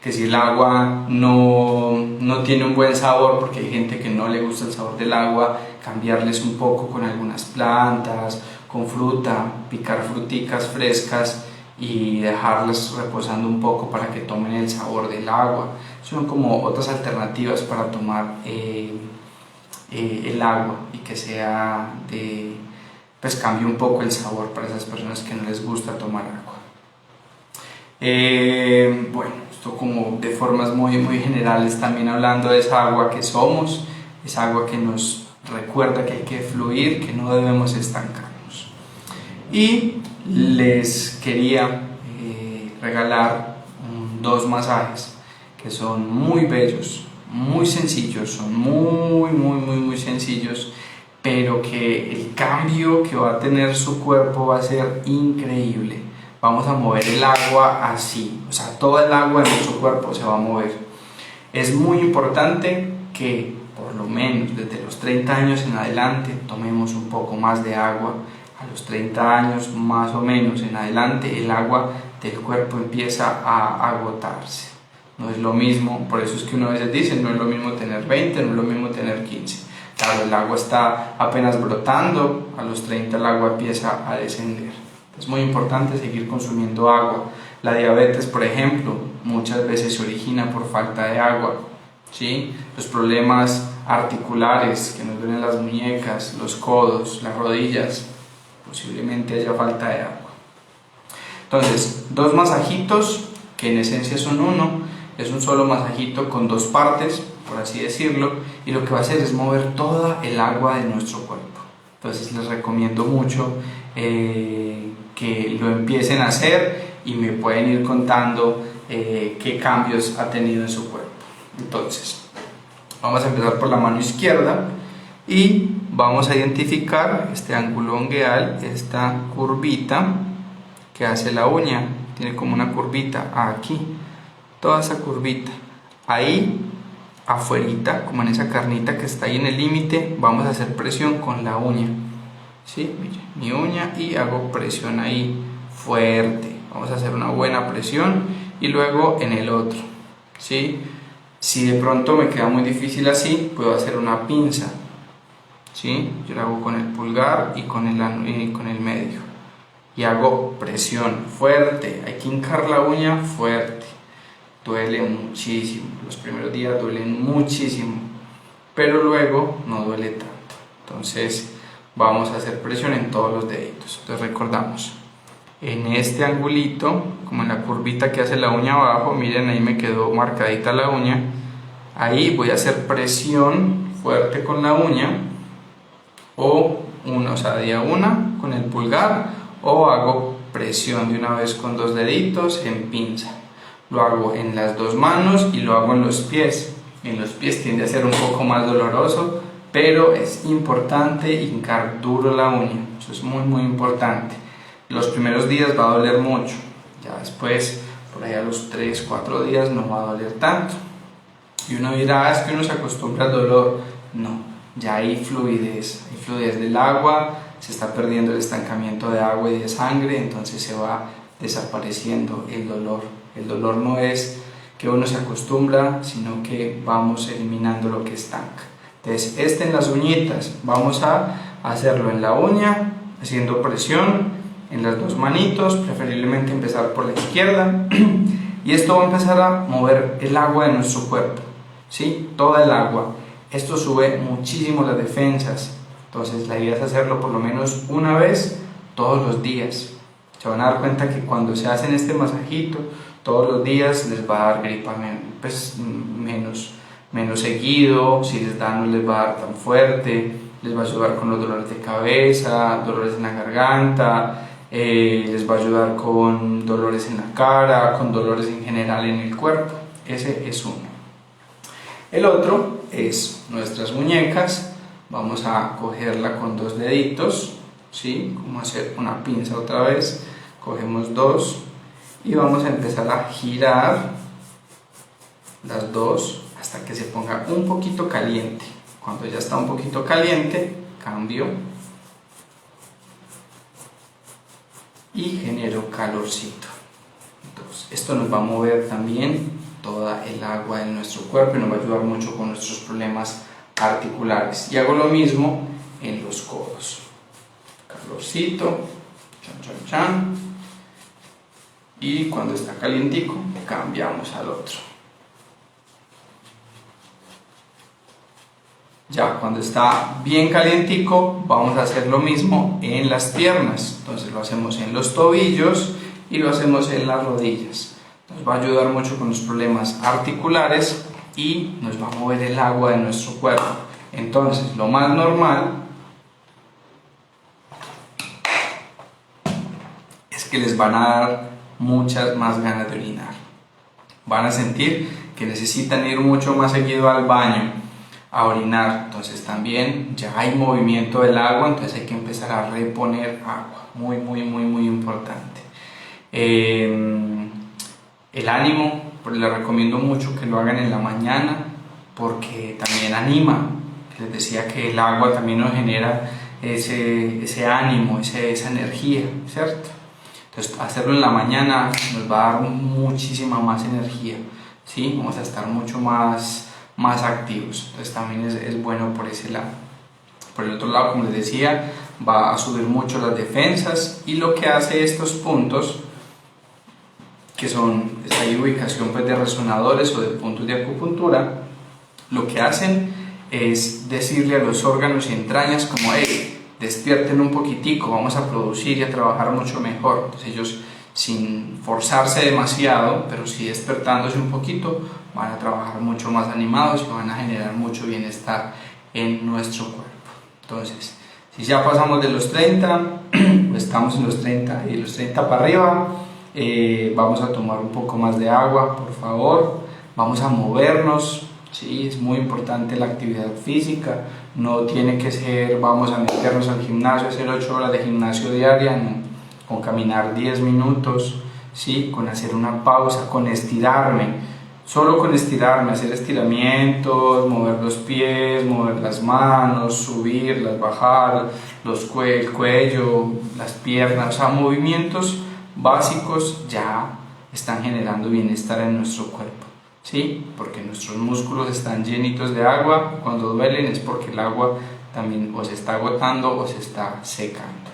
Que si el agua no tiene un buen sabor, porque hay gente que no le gusta el sabor del agua, cambiarles un poco con algunas plantas, con fruta, picar fruticas frescas y dejarlas reposando un poco para que tomen el sabor del agua. Son como otras alternativas para tomar el agua y que sea pues cambie un poco el sabor para esas personas que no les gusta tomar agua. Bueno, esto como de formas muy generales, también hablando de esa agua que somos, esa agua que nos recuerda que hay que fluir, que no debemos estancarnos. Y les quería regalar 2 masajes que son muy bellos, muy sencillos, son muy sencillos, pero que el cambio que va a tener su cuerpo va a ser increíble. Vamos a mover el agua así, o sea, todo el agua de nuestro cuerpo se va a mover. Es muy importante que por lo menos desde los 30 años en adelante tomemos un poco más de agua. A los 30 años más o menos en adelante el agua del cuerpo empieza a agotarse. No es lo mismo, por eso es que uno a veces dice, no es lo mismo tener 20, no es lo mismo tener 15. Claro, el agua está apenas brotando, a los 30 el agua empieza a descender. Es muy importante seguir consumiendo agua. La diabetes, por ejemplo, muchas veces se origina por falta de agua, ¿sí? Los problemas articulares que nos duelen las muñecas, los codos, las rodillas, posiblemente haya falta de agua. Entonces, dos masajitos, que en esencia son uno, es un solo masajito con dos partes, por así decirlo, y lo que va a hacer es mover toda el agua de nuestro cuerpo. Entonces les recomiendo mucho que lo empiecen a hacer y me pueden ir contando qué cambios ha tenido en su cuerpo. Entonces, vamos a empezar por la mano izquierda y vamos a identificar este ángulo ongueal, esta curvita que hace la uña, tiene como una curvita aquí, toda esa curvita, ahí afuerita, como en esa carnita que está ahí en el límite, vamos a hacer presión con la uña, ¿sí? Mi uña, y hago presión ahí fuerte, vamos a hacer una buena presión, y luego en el otro, ¿sí? Si de pronto me queda muy difícil así, puedo hacer una pinza, ¿sí? Yo lo hago con el pulgar y con el medio, y hago presión fuerte, hay que hincar la uña fuerte. Duele muchísimo, los primeros días duelen muchísimo, pero luego no duele tanto. Entonces vamos a hacer presión en todos los deditos. Entonces recordamos, en este angulito, como en la curvita que hace la uña abajo, miren, ahí me quedó marcadita la uña, ahí voy a hacer presión fuerte con la uña, o día una con el pulgar, o hago presión de una vez con dos deditos en pinza. Lo hago en las dos manos y lo hago en los pies. En los pies tiende a ser un poco más doloroso, pero es importante hincar duro la uña. Eso es muy muy importante. Los primeros días va a doler mucho. Ya después, por ahí a los 3-4 días no va a doler tanto. Y uno dirá, es que uno se acostumbra al dolor. No, ya hay fluidez del agua, se está perdiendo el estancamiento de agua y de sangre, entonces se va desapareciendo el dolor. El dolor no es que uno se acostumbra, sino que vamos eliminando lo que estanca. Entonces, en las uñitas, vamos a hacerlo en la uña, haciendo presión en las dos manitos, preferiblemente empezar por la izquierda, y esto va a empezar a mover el agua de nuestro cuerpo, ¿sí? Toda el agua. Esto sube muchísimo las defensas, entonces la idea es hacerlo por lo menos una vez todos los días. Se van a dar cuenta que cuando se hacen este masajito todos los días les va a dar gripa menos seguido, si les da no les va a dar tan fuerte, les va a ayudar con los dolores de cabeza, dolores en la garganta, les va a ayudar con dolores en la cara, con dolores en general en el cuerpo. Ese es uno. El otro es nuestras muñecas. Vamos a cogerla con dos deditos, ¿sí? Como hacer una pinza otra vez. Cogemos dos y vamos a empezar a girar las dos hasta que se ponga un poquito caliente. Cuando ya está un poquito caliente, cambio y genero calorcito. Entonces, esto nos va a mover también toda el agua de nuestro cuerpo y nos va a ayudar mucho con nuestros problemas articulares. Y hago lo mismo en los codos. Calorcito, chan chan chan. Y cuando está calientico, cambiamos al otro. Ya cuando está bien calientico, vamos a hacer lo mismo en las piernas. Entonces lo hacemos en los tobillos y lo hacemos en las rodillas. Nos va a ayudar mucho con los problemas articulares y nos va a mover el agua de nuestro cuerpo. Entonces lo más normal es que les van a dar muchas más ganas de orinar. Van a sentir que necesitan ir mucho más seguido al baño a orinar. Entonces también ya hay movimiento del agua, entonces hay que empezar a reponer agua. Muy muy importante. El ánimo, pues les recomiendo mucho que lo hagan en la mañana porque también anima. Les decía que el agua también nos genera ese ánimo, esa energía, ¿cierto? Entonces hacerlo en la mañana nos va a dar muchísima más energía, ¿sí? Vamos a estar mucho más activos, entonces también es bueno por ese lado. Por el otro lado, como les decía, va a subir mucho las defensas y lo que hace estos puntos, que son esta ubicación pues, de resonadores o de puntos de acupuntura, lo que hacen es decirle a los órganos y entrañas como, hey, despierten un poquitico, vamos a producir y a trabajar mucho mejor. Entonces ellos sin forzarse demasiado, pero sí despertándose un poquito, van a trabajar mucho más animados y van a generar mucho bienestar en nuestro cuerpo. Entonces, si ya pasamos de los 30, o estamos en los 30 y los 30 para arriba, vamos a tomar un poco más de agua, por favor. Vamos a movernos, ¿sí? Es muy importante la actividad física. No tiene que ser, vamos a meternos al gimnasio, hacer 8 horas de gimnasio diaria, no. Con caminar 10 minutos, ¿sí? Con hacer una pausa, con estirarme. Solo con estirarme, hacer estiramientos, mover los pies, mover las manos, subirlas, bajar, el cuello, las piernas, o sea, movimientos básicos ya están generando bienestar en nuestro cuerpo, ¿sí? Porque nuestros músculos están llenitos de agua, cuando duelen es porque el agua también o se está agotando o se está secando.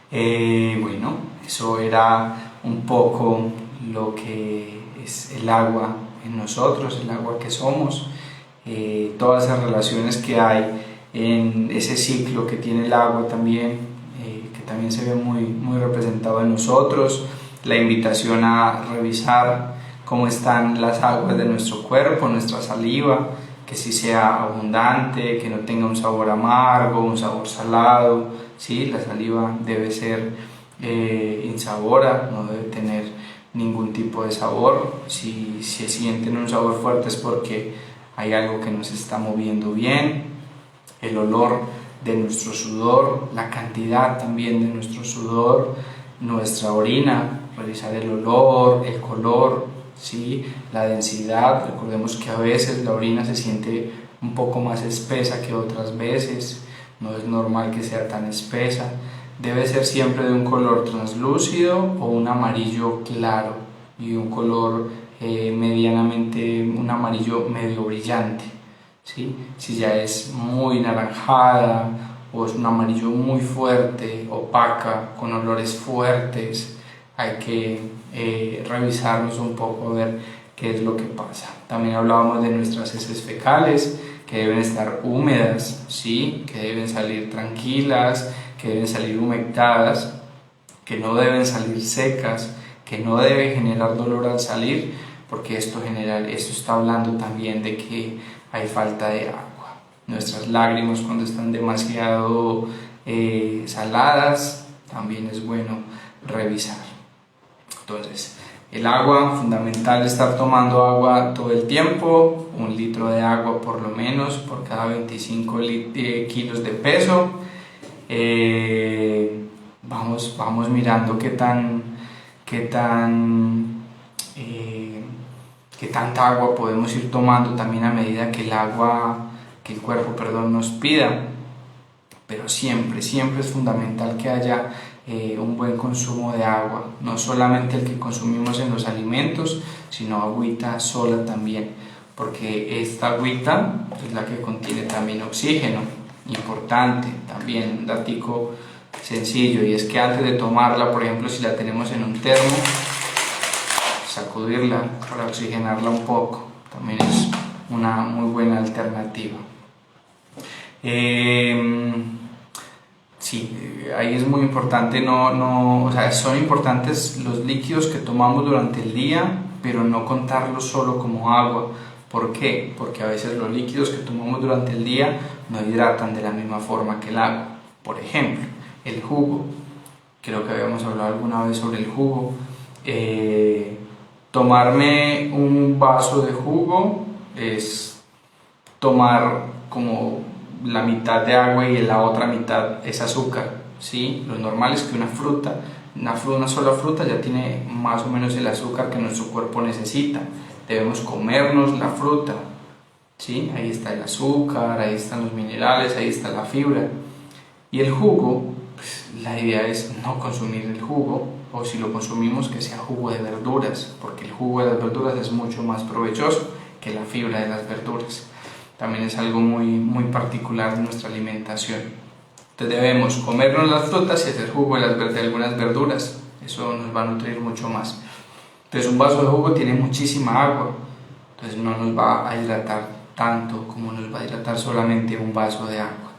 Bueno, eso era un poco lo que es el agua en nosotros, el agua que somos, todas esas relaciones que hay en ese ciclo que tiene el agua también, que también se ve muy representado en nosotros. La invitación a revisar cómo están las aguas de nuestro cuerpo, nuestra saliva, que sí sea abundante, que no tenga un sabor amargo, un sabor salado, ¿sí? La saliva debe ser insabora, no debe tener ningún tipo de sabor. Si se sienten un sabor fuerte es porque hay algo que nos está moviendo bien. El olor de nuestro sudor, la cantidad también de nuestro sudor, nuestra orina, revisar el olor, el color, ¿sí? La densidad. Recordemos que a veces la orina se siente un poco más espesa que otras veces, no es normal que sea tan espesa. Debe ser siempre de un color translúcido o un amarillo claro y un color medianamente, un amarillo medio brillante, ¿sí? Si ya es muy naranjada o es un amarillo muy fuerte, opaca, con olores fuertes, hay que revisarnos un poco a ver qué es lo que pasa. También hablábamos de nuestras heces fecales, que deben estar húmedas, ¿sí? Que deben salir tranquilas, que deben salir humectadas, que no deben salir secas, que no debe generar dolor al salir, porque esto está hablando también de que hay falta de agua. Nuestras lágrimas cuando están demasiado saladas, también es bueno revisar. Entonces, el agua, fundamental estar tomando agua todo el tiempo, 1 litro de agua por lo menos por cada 25 kilos de peso. Vamos mirando qué tanta agua podemos ir tomando también a medida que el cuerpo, nos pida, pero siempre es fundamental que haya un buen consumo de agua, no solamente el que consumimos en los alimentos, sino agüita sola también, porque esta agüita es la que contiene también oxígeno. Importante también, un datico sencillo, y es que antes de tomarla, por ejemplo, si la tenemos en un termo, sacudirla para oxigenarla un poco, también es una muy buena alternativa. Sí, ahí es muy importante, o sea, son importantes los líquidos que tomamos durante el día, pero no contarlos solo como agua. ¿Por qué? Porque a veces los líquidos que tomamos durante el día no hidratan de la misma forma que el agua. Por ejemplo, el jugo, creo que habíamos hablado alguna vez sobre el jugo. Tomarme un vaso de jugo es tomar como la mitad de agua y la otra mitad es azúcar, ¿sí? Lo normal es que una sola fruta ya tiene más o menos el azúcar que nuestro cuerpo necesita. Debemos comernos la fruta, ¿sí? Ahí está el azúcar, ahí están los minerales, ahí está la fibra. Y el jugo, pues, la idea es no consumir el jugo, o si lo consumimos que sea jugo de verduras, porque el jugo de las verduras es mucho más provechoso que la fibra de las verduras. También es algo muy particular de nuestra alimentación. Entonces debemos comernos las frutas y hacer jugo de algunas verduras. Eso nos va a nutrir mucho más. Entonces un vaso de jugo tiene muchísima agua. Entonces no nos va a hidratar tanto como nos va a hidratar solamente un vaso de agua.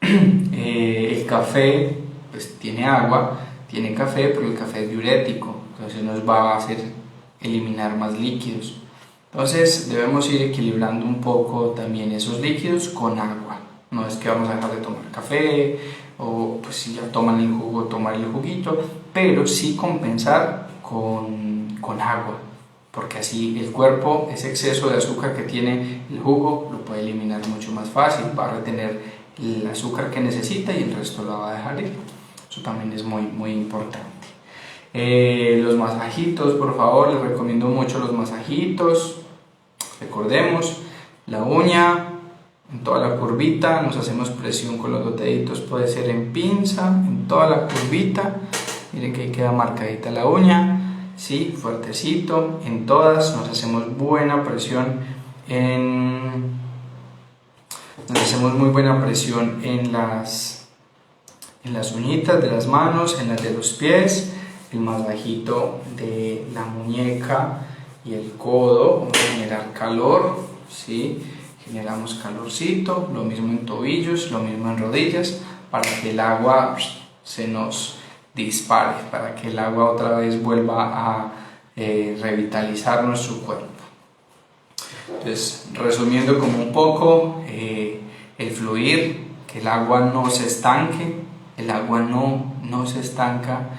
El café pues tiene agua, tiene café, pero el café es diurético, entonces nos va a hacer eliminar más líquidos. Entonces debemos ir equilibrando un poco también esos líquidos con agua. No es que vamos a dejar de tomar café o pues si ya toman el jugo, tomar el juguito, pero sí compensar con agua, porque así el cuerpo, ese exceso de azúcar que tiene el jugo, lo puede eliminar mucho más fácil, va a retener el azúcar que necesita y el resto lo va a dejar ir. Eso también es muy importante. Los masajitos, por favor, les recomiendo mucho los masajitos. Recordemos, la uña en toda la curvita, nos hacemos presión con los dos deditos, puede ser en pinza, en toda la curvita. Miren que ahí queda marcadita la uña, ¿sí? Fuertecito, en todas, nos hacemos buena presión nos hacemos muy buena presión en las uñitas de las manos, en las de los pies, el masajito de la muñeca y el codo, vamos a generar calor, ¿sí? Generamos calorcito, lo mismo en tobillos, lo mismo en rodillas, para que el agua se nos dispare, para que el agua otra vez vuelva a revitalizar nuestro cuerpo. Entonces, resumiendo como un poco, el fluir, que el agua no se estanque, el agua no se estanca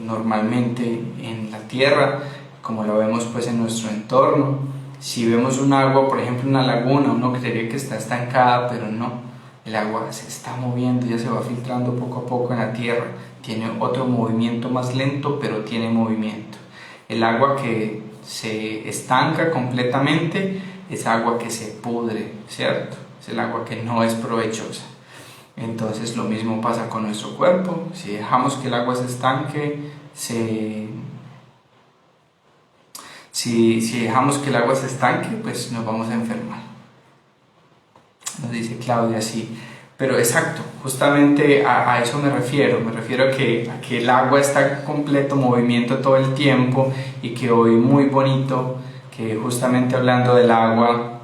normalmente en la tierra, como lo vemos pues en nuestro entorno. Si vemos un agua, por ejemplo una laguna, uno creería que está estancada, pero no, el agua se está moviendo, ya se va filtrando poco a poco en la tierra, tiene otro movimiento más lento, pero tiene movimiento. El agua que se estanca completamente es agua que se pudre, ¿cierto? Es el agua que no es provechosa. Entonces lo mismo pasa con nuestro cuerpo. Si dejamos que el agua se estanque, si dejamos que el agua se estanque, pues nos vamos a enfermar. Nos dice Claudia, sí. Pero exacto, justamente a eso me refiero a que el agua está en completo movimiento todo el tiempo, y que hoy muy bonito, que justamente hablando del agua,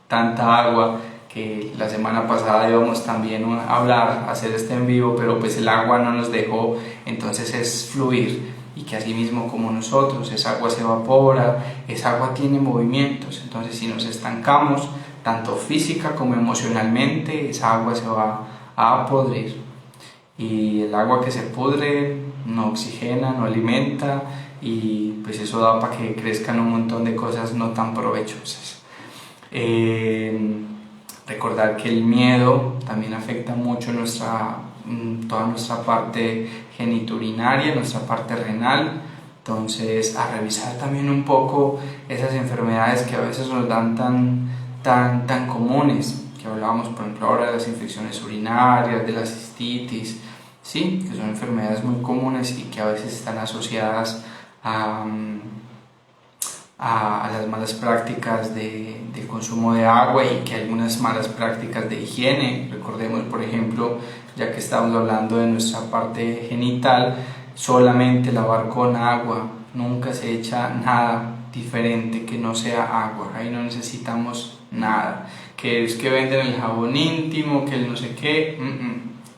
tanta agua, que la semana pasada íbamos también a hablar, a hacer este en vivo, pero pues el agua no nos dejó, entonces es fluir, y que así mismo como nosotros, esa agua se evapora, esa agua tiene movimientos, entonces si nos estancamos, tanto física como emocionalmente, esa agua se va a podrir, y el agua que se pudre no oxigena, no alimenta, y pues eso da para que crezcan un montón de cosas no tan provechosas. Recordar que el miedo también afecta mucho toda nuestra parte geniturinaria, nuestra parte renal. Entonces, a revisar también un poco esas enfermedades que a veces nos dan tan comunes, que hablábamos por ejemplo ahora de las infecciones urinarias, de la cistitis, ¿sí? Que son enfermedades muy comunes y que a veces están asociadas a las malas prácticas de consumo de agua, y que algunas malas prácticas de higiene. Recordemos, por ejemplo, ya que estamos hablando de nuestra parte genital, solamente lavar con agua, nunca se echa nada diferente que no sea agua, ahí no necesitamos nada, que es que venden el jabón íntimo, que el no sé qué,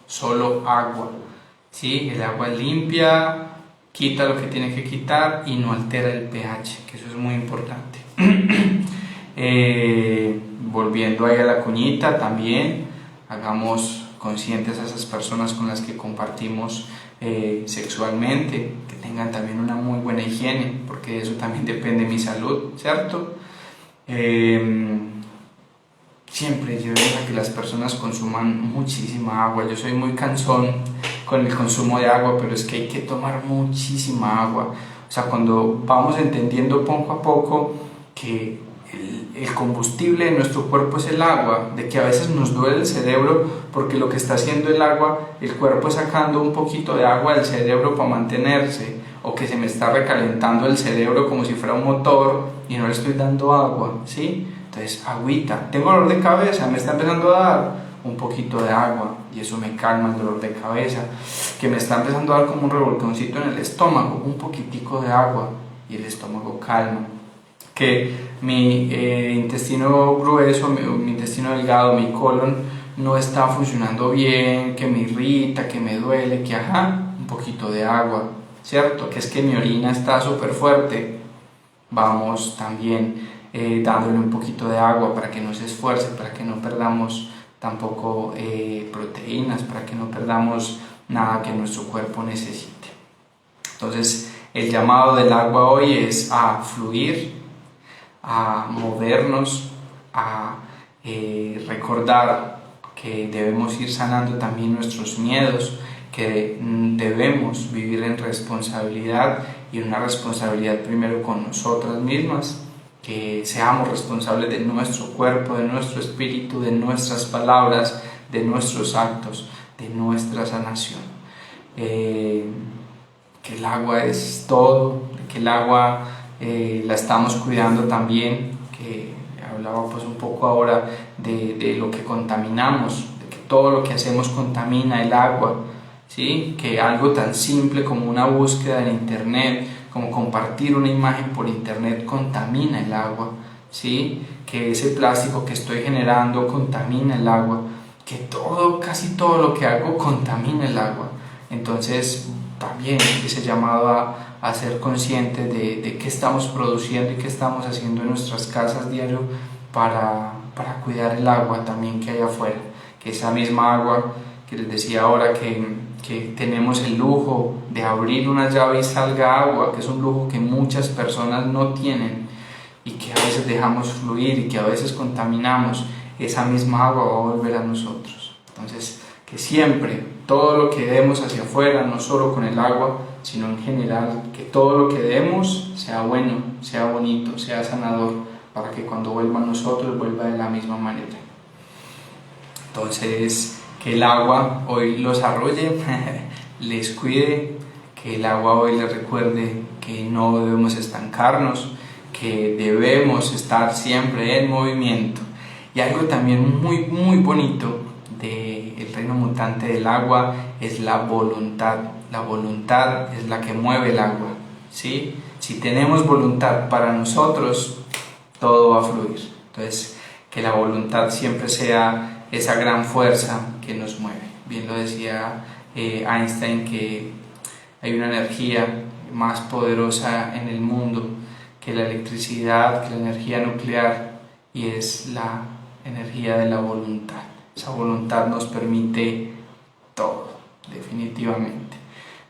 solo agua, ¿sí? El agua limpia, quita lo que tiene que quitar y no altera el pH, que eso es muy importante. Volviendo ahí a la cuñita, también hagamos conscientes a esas personas con las que compartimos sexualmente, que tengan también una muy buena higiene, porque de eso también depende mi salud, ¿cierto? Siempre yo veo a que las personas consuman muchísima agua. Yo soy muy cansón con el consumo de agua, pero es que hay que tomar muchísima agua. O sea, cuando vamos entendiendo poco a poco que el combustible de nuestro cuerpo es el agua, de que a veces nos duele el cerebro porque lo que está haciendo el agua, el cuerpo es sacando un poquito de agua del cerebro para mantenerse, o que se me está recalentando el cerebro como si fuera un motor y no le estoy dando agua, ¿sí? Entonces, agüita, tengo dolor de cabeza, me está empezando a dar un poquito de agua y eso me calma el dolor de cabeza, que me está empezando a dar como un revolconcito en el estómago, un poquitico de agua y el estómago calma, que mi intestino grueso, mi intestino delgado, mi colon no está funcionando bien, que me irrita, que me duele, que ajá, un poquito de agua, ¿cierto? Que es que mi orina está súper fuerte, vamos también dándole un poquito de agua para que no se esfuerce, para que no perdamos tampoco proteínas, para que no perdamos nada que nuestro cuerpo necesite. Entonces, el llamado del agua hoy es a fluir, a movernos, a recordar que debemos ir sanando también nuestros miedos, que debemos vivir en responsabilidad y una responsabilidad primero con nosotras mismas, que seamos responsables de nuestro cuerpo, de nuestro espíritu, de nuestras palabras, de nuestros actos, de nuestra sanación. Que el agua es todo, que el agua la estamos cuidando también, que hablaba pues un poco ahora de lo que contaminamos, de que todo lo que hacemos contamina el agua, ¿sí? Que algo tan simple como una búsqueda en internet, como compartir una imagen por internet contamina el agua, ¿sí? Que ese plástico que estoy generando contamina el agua, que todo, casi todo lo que hago contamina el agua. Entonces también ese llamado a ser conscientes de qué estamos produciendo y qué estamos haciendo en nuestras casas diario para cuidar el agua también que hay afuera, que esa misma agua que les decía ahora que tenemos el lujo de abrir una llave y salga agua, que es un lujo que muchas personas no tienen y que a veces dejamos fluir y que a veces contaminamos, esa misma agua va a volver a nosotros. Entonces, que siempre todo lo que demos hacia afuera, no solo con el agua, sino en general, que todo lo que demos sea bueno, sea bonito, sea sanador, para que cuando vuelva a nosotros vuelva de la misma manera. Entonces, que el agua hoy los arrolle, les cuide, que el agua hoy les recuerde que no debemos estancarnos, que debemos estar siempre en movimiento. Y algo también muy bonito del reino mutante del agua es la voluntad. La voluntad es la que mueve el agua, ¿sí? Si tenemos voluntad para nosotros, todo va a fluir. Entonces, que la voluntad siempre sea esa gran fuerza que nos mueve. Bien lo decía Einstein, que hay una energía más poderosa en el mundo que la electricidad, que la energía nuclear, y es la energía de la voluntad. Esa voluntad nos permite todo, definitivamente.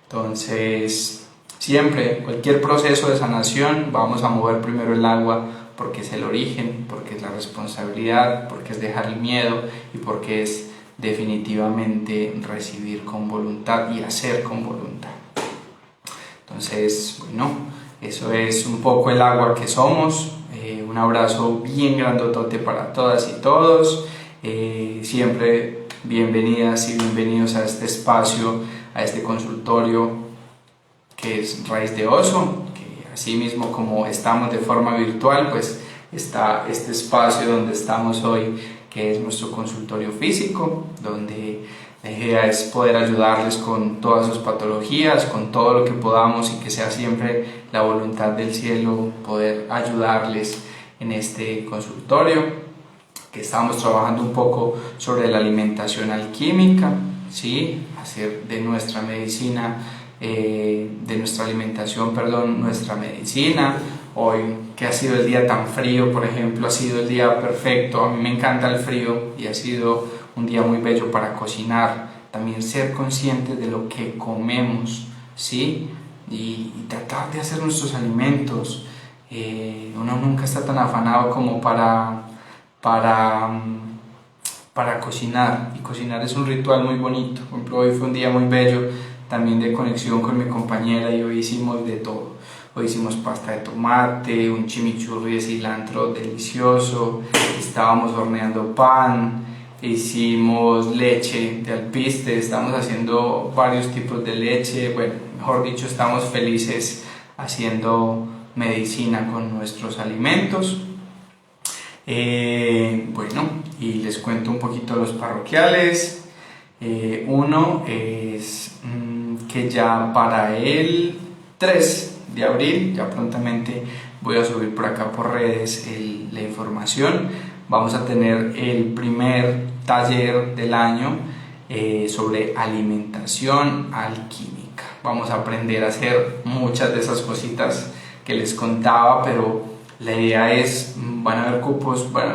Entonces, siempre, cualquier proceso de sanación, vamos a mover primero el agua, porque es el origen, porque es la responsabilidad, porque es dejar el miedo y porque es definitivamente recibir con voluntad y hacer con voluntad. Entonces, bueno, eso es un poco el agua que somos. Un abrazo bien grandotote para todas y todos. Siempre bienvenidas y bienvenidos a este espacio, a este consultorio que es Raíz de Oso, que así mismo como estamos de forma virtual, pues está este espacio donde estamos hoy, que es nuestro consultorio físico, donde la idea es poder ayudarles con todas sus patologías, con todo lo que podamos, y que sea siempre la voluntad del cielo poder ayudarles en este consultorio, que estamos trabajando un poco sobre la alimentación alquímica, ¿sí? Hacer de nuestra medicina, de nuestra alimentación, nuestra medicina. Hoy, que ha sido el día tan frío, por ejemplo, ha sido el día perfecto. A mí me encanta el frío y ha sido un día muy bello para cocinar. También ser conscientes de lo que comemos, ¿sí? Y tratar de hacer nuestros alimentos. Uno nunca está tan afanado como para cocinar, y cocinar es un ritual muy bonito. Por ejemplo, hoy fue un día muy bello también de conexión con mi compañera y hoy hicimos de todo. Hoy hicimos pasta de tomate, un chimichurri de cilantro delicioso, estábamos horneando pan, hicimos leche de alpiste, estamos haciendo varios tipos de leche. Bueno, mejor dicho, estamos felices haciendo medicina con nuestros alimentos. Bueno, y les cuento un poquito los parroquiales. Uno es que ya para el 3 de abril, ya prontamente voy a subir por acá por redes la información. Vamos a tener el primer taller del año sobre alimentación alquímica. vamos a aprender a hacer muchas de esas cositas que les contaba, pero la idea es, van a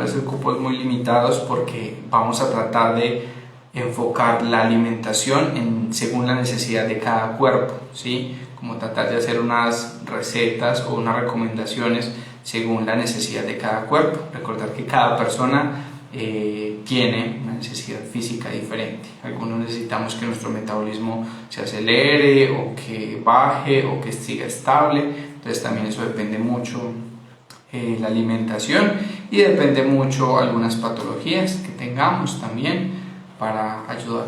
ser cupos muy limitados porque vamos a tratar de enfocar la alimentación según la necesidad de cada cuerpo, ¿sí? Como tratar de hacer unas recetas o unas recomendaciones según la necesidad de cada cuerpo. Recordar que cada persona tiene una necesidad física diferente. Algunos necesitamos que nuestro metabolismo se acelere o que baje o que siga estable, entonces también eso depende mucho la alimentación, y depende mucho algunas patologías que tengamos también para ayudar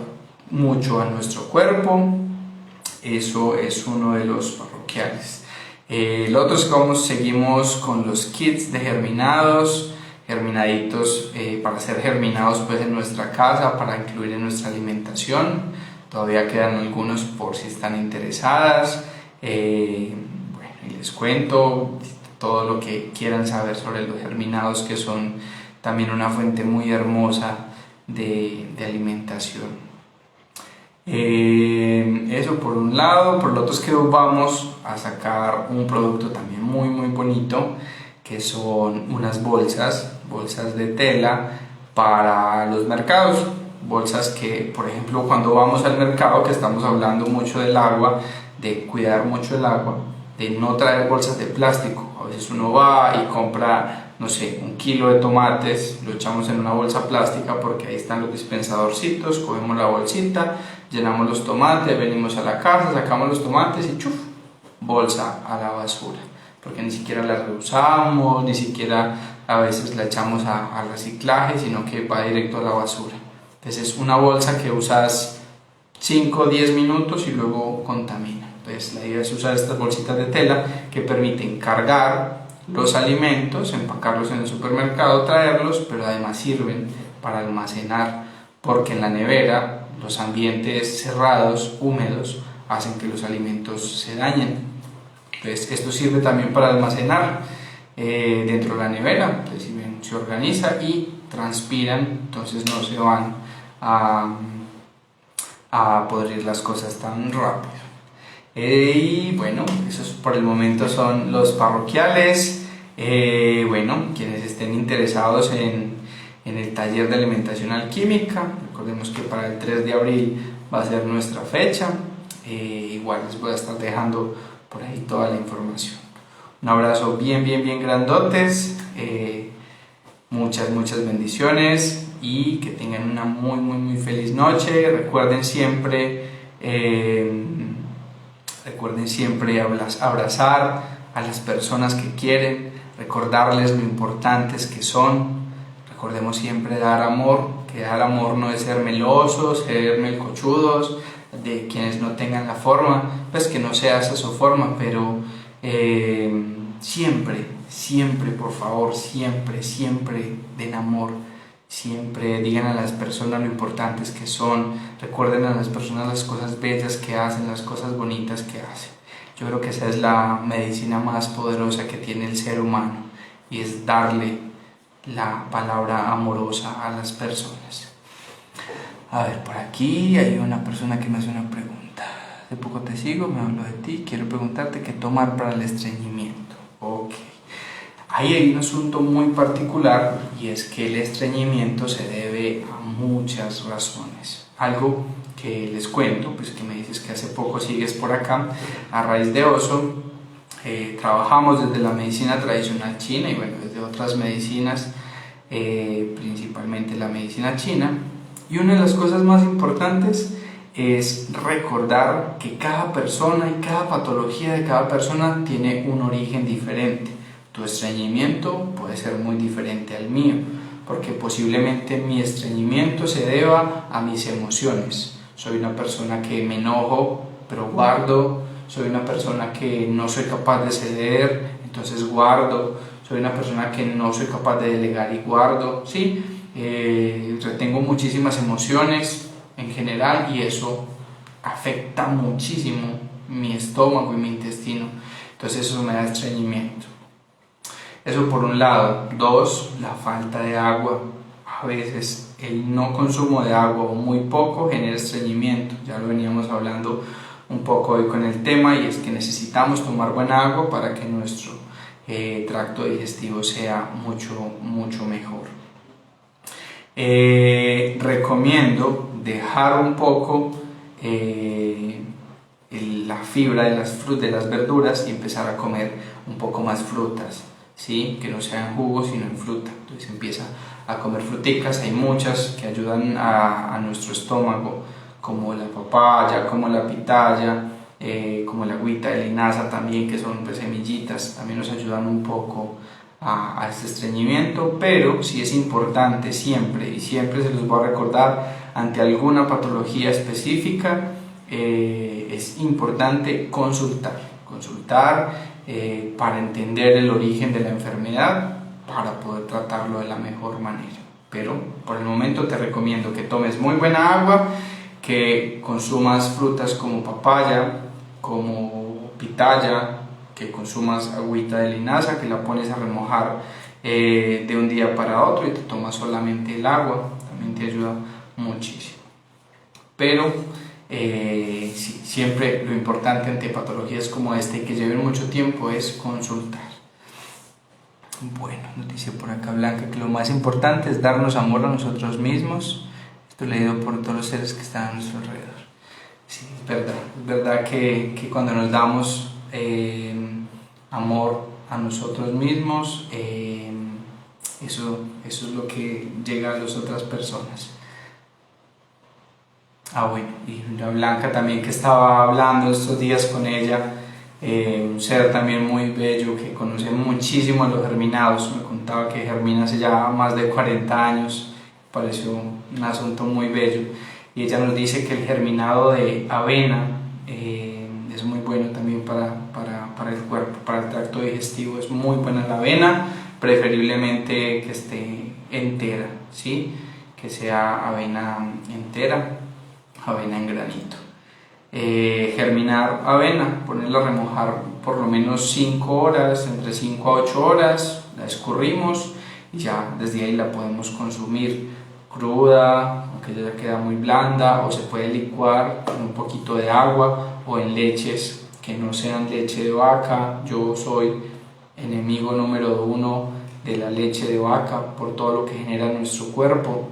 mucho a nuestro cuerpo. Eso es uno de los parroquiales. El otro es que seguimos con los kits de germinaditos para ser germinados pues en nuestra casa, para incluir en nuestra alimentación. Todavía quedan algunos por si están interesadas. Bueno, y les cuento todo lo que quieran saber sobre los germinados, que son también una fuente muy hermosa de alimentación. Eso por un lado. Por lo otro es que vamos a sacar un producto también muy bonito, que son unas bolsas de tela para los mercados. Bolsas que, por ejemplo, cuando vamos al mercado, que estamos hablando mucho del agua, de cuidar mucho el agua, de no traer bolsas de plástico. A veces uno va y compra, no sé, 1 kilo de tomates, lo echamos en una bolsa plástica porque ahí están los dispensadorcitos, cogemos la bolsita, llenamos los tomates, venimos a la casa, sacamos los tomates y ¡chuf!, bolsa a la basura, porque ni siquiera la reusamos, ni siquiera a veces la echamos al reciclaje, sino que va directo a la basura. Entonces es una bolsa que usas 5 o 10 minutos y luego contamina. Entonces la idea es usar estas bolsitas de tela que permiten cargar los alimentos, empacarlos en el supermercado, traerlos, pero además sirven para almacenar, porque en la nevera los ambientes cerrados, húmedos, hacen que los alimentos se dañen. Entonces esto sirve también para almacenar dentro de la nevera. Entonces se organiza y transpiran, entonces no se van a podrir las cosas tan rápido. Y bueno, esos por el momento son los parroquiales. Bueno, quienes estén interesados en el taller de alimentación alquímica, recordemos que para el 3 de abril va a ser nuestra fecha. Igual les voy a estar dejando por ahí toda la información. Un abrazo bien grandotes, muchas bendiciones y que tengan una muy feliz noche. Recuerden siempre abrazar a las personas que quieren, recordarles lo importantes que son. Recordemos siempre dar amor, que dar amor no es ser melosos, ser melcochudos, de quienes no tengan la forma, pues que no sea esa su forma, pero siempre, por favor, siempre den amor. Siempre digan a las personas lo importantes que son, recuerden a las personas las cosas bellas que hacen, las cosas bonitas que hacen. Yo creo que esa es la medicina más poderosa que tiene el ser humano, y es darle la palabra amorosa a las personas. A ver, por aquí hay una persona que me hace una pregunta. De poco te sigo, me hablo de ti, quiero preguntarte qué tomar para el estreñimiento. Ok. Ahí hay un asunto muy particular, y es que el estreñimiento se debe a muchas razones. Algo que les cuento, pues que me dices que hace poco sigues por acá, a raíz de Oso, trabajamos desde la medicina tradicional china y bueno, desde otras medicinas, principalmente la medicina china, y una de las cosas más importantes es recordar que cada persona y cada patología de cada persona tiene un origen diferente. Tu estreñimiento puede ser muy diferente al mío, porque posiblemente mi estreñimiento se deba a mis emociones. Soy una persona que me enojo, pero guardo. Soy una persona que no soy capaz de ceder, entonces guardo. Soy una persona que no soy capaz de delegar y guardo. ¿Sí? Retengo muchísimas emociones en general y eso afecta muchísimo mi estómago y mi intestino. Entonces eso me da estreñimiento. Eso por un lado. 2, la falta de agua. A veces el no consumo de agua o muy poco genera estreñimiento. Ya lo veníamos hablando un poco hoy con el tema, y es que necesitamos tomar buena agua para que nuestro tracto digestivo sea mucho mejor. Recomiendo dejar un poco la fibra de las verduras y empezar a comer un poco más frutas, ¿sí? Que no sean jugos sino en fruta. Entonces empieza a comer fruticas, hay muchas que ayudan a nuestro estómago, como la papaya, como la pitaya, como la agüita de linaza también, que son pues, semillitas, también nos ayudan un poco a este estreñimiento. Pero sí es importante siempre, y siempre se los voy a recordar, ante alguna patología específica, es importante consultar para entender el origen de la enfermedad, para poder tratarlo de la mejor manera. Pero por el momento te recomiendo que tomes muy buena agua, que consumas frutas como papaya, como pitaya, que consumas agüita de linaza, que la pones a remojar de un día para otro y te tomas solamente el agua, también te ayuda muchísimo. Pero sí, siempre lo importante ante patologías como esta y que lleven mucho tiempo es consultar. Bueno, nos dice por acá Blanca que lo más importante es darnos amor a nosotros mismos. Esto leído por todos los seres que están a nuestro alrededor. Sí, es verdad que cuando nos damos amor a nosotros mismos, eso es lo que llega a las otras personas. Bueno, y la Blanca también, que estaba hablando estos días con ella, un ser también muy bello que conoce muchísimo a los germinados. Me contaba que germina hace ya más de 40 años, pareció un asunto muy bello, y ella nos dice que el germinado de avena es muy bueno también para el cuerpo, para el tracto digestivo. Es muy buena la avena, preferiblemente que esté entera, ¿sí? Que sea avena entera, avena en granito. Germinar avena, ponerla a remojar por lo menos 5 horas, entre 5 a 8 horas, la escurrimos y ya desde ahí la podemos consumir cruda, aunque ya queda muy blanda, o se puede licuar con un poquito de agua o en leches que no sean leche de vaca. Yo soy enemigo número 1 de la leche de vaca por todo lo que genera en nuestro cuerpo.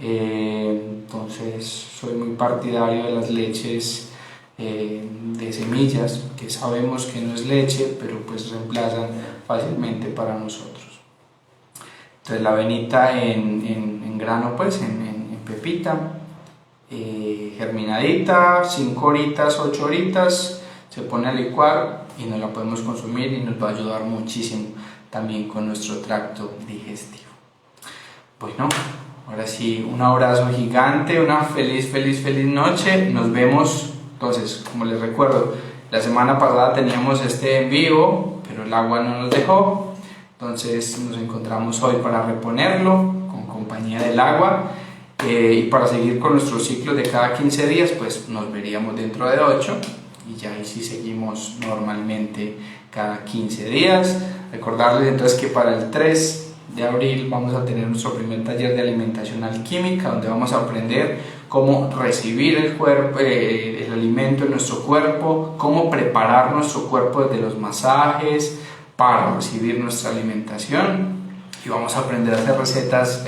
Entonces soy muy partidario de las leches de semillas, que sabemos que no es leche, pero pues reemplazan fácilmente para nosotros. Entonces la avenita en grano, pues en pepita, germinadita, 5 horitas, 8 horitas, se pone a licuar y nos la podemos consumir y nos va a ayudar muchísimo también con nuestro tracto digestivo. Bueno, ahora sí, un abrazo gigante, una feliz noche. Nos vemos. Entonces, como les recuerdo, la semana pasada teníamos este en vivo, pero el agua no nos dejó. Entonces nos encontramos hoy para reponerlo con compañía del agua, y para seguir con nuestro ciclo de cada 15 días, pues nos veríamos dentro de 8 y ya ahí sí seguimos normalmente cada 15 días. Recordarles entonces que para el 3 de abril vamos a tener nuestro primer taller de alimentación alquímica, donde vamos a aprender cómo recibir el alimento en nuestro cuerpo, cómo preparar nuestro cuerpo desde los masajes para recibir nuestra alimentación, y vamos a aprender a hacer recetas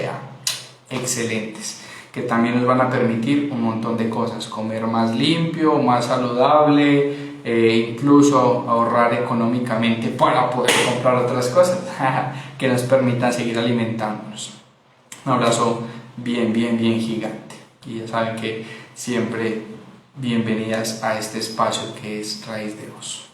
excelentes que también nos van a permitir un montón de cosas: comer más limpio, más saludable, incluso ahorrar económicamente para poder comprar otras cosas que nos permitan seguir alimentándonos. Un abrazo bien gigante, y ya saben que siempre bienvenidas a este espacio que es Raíz de Voz.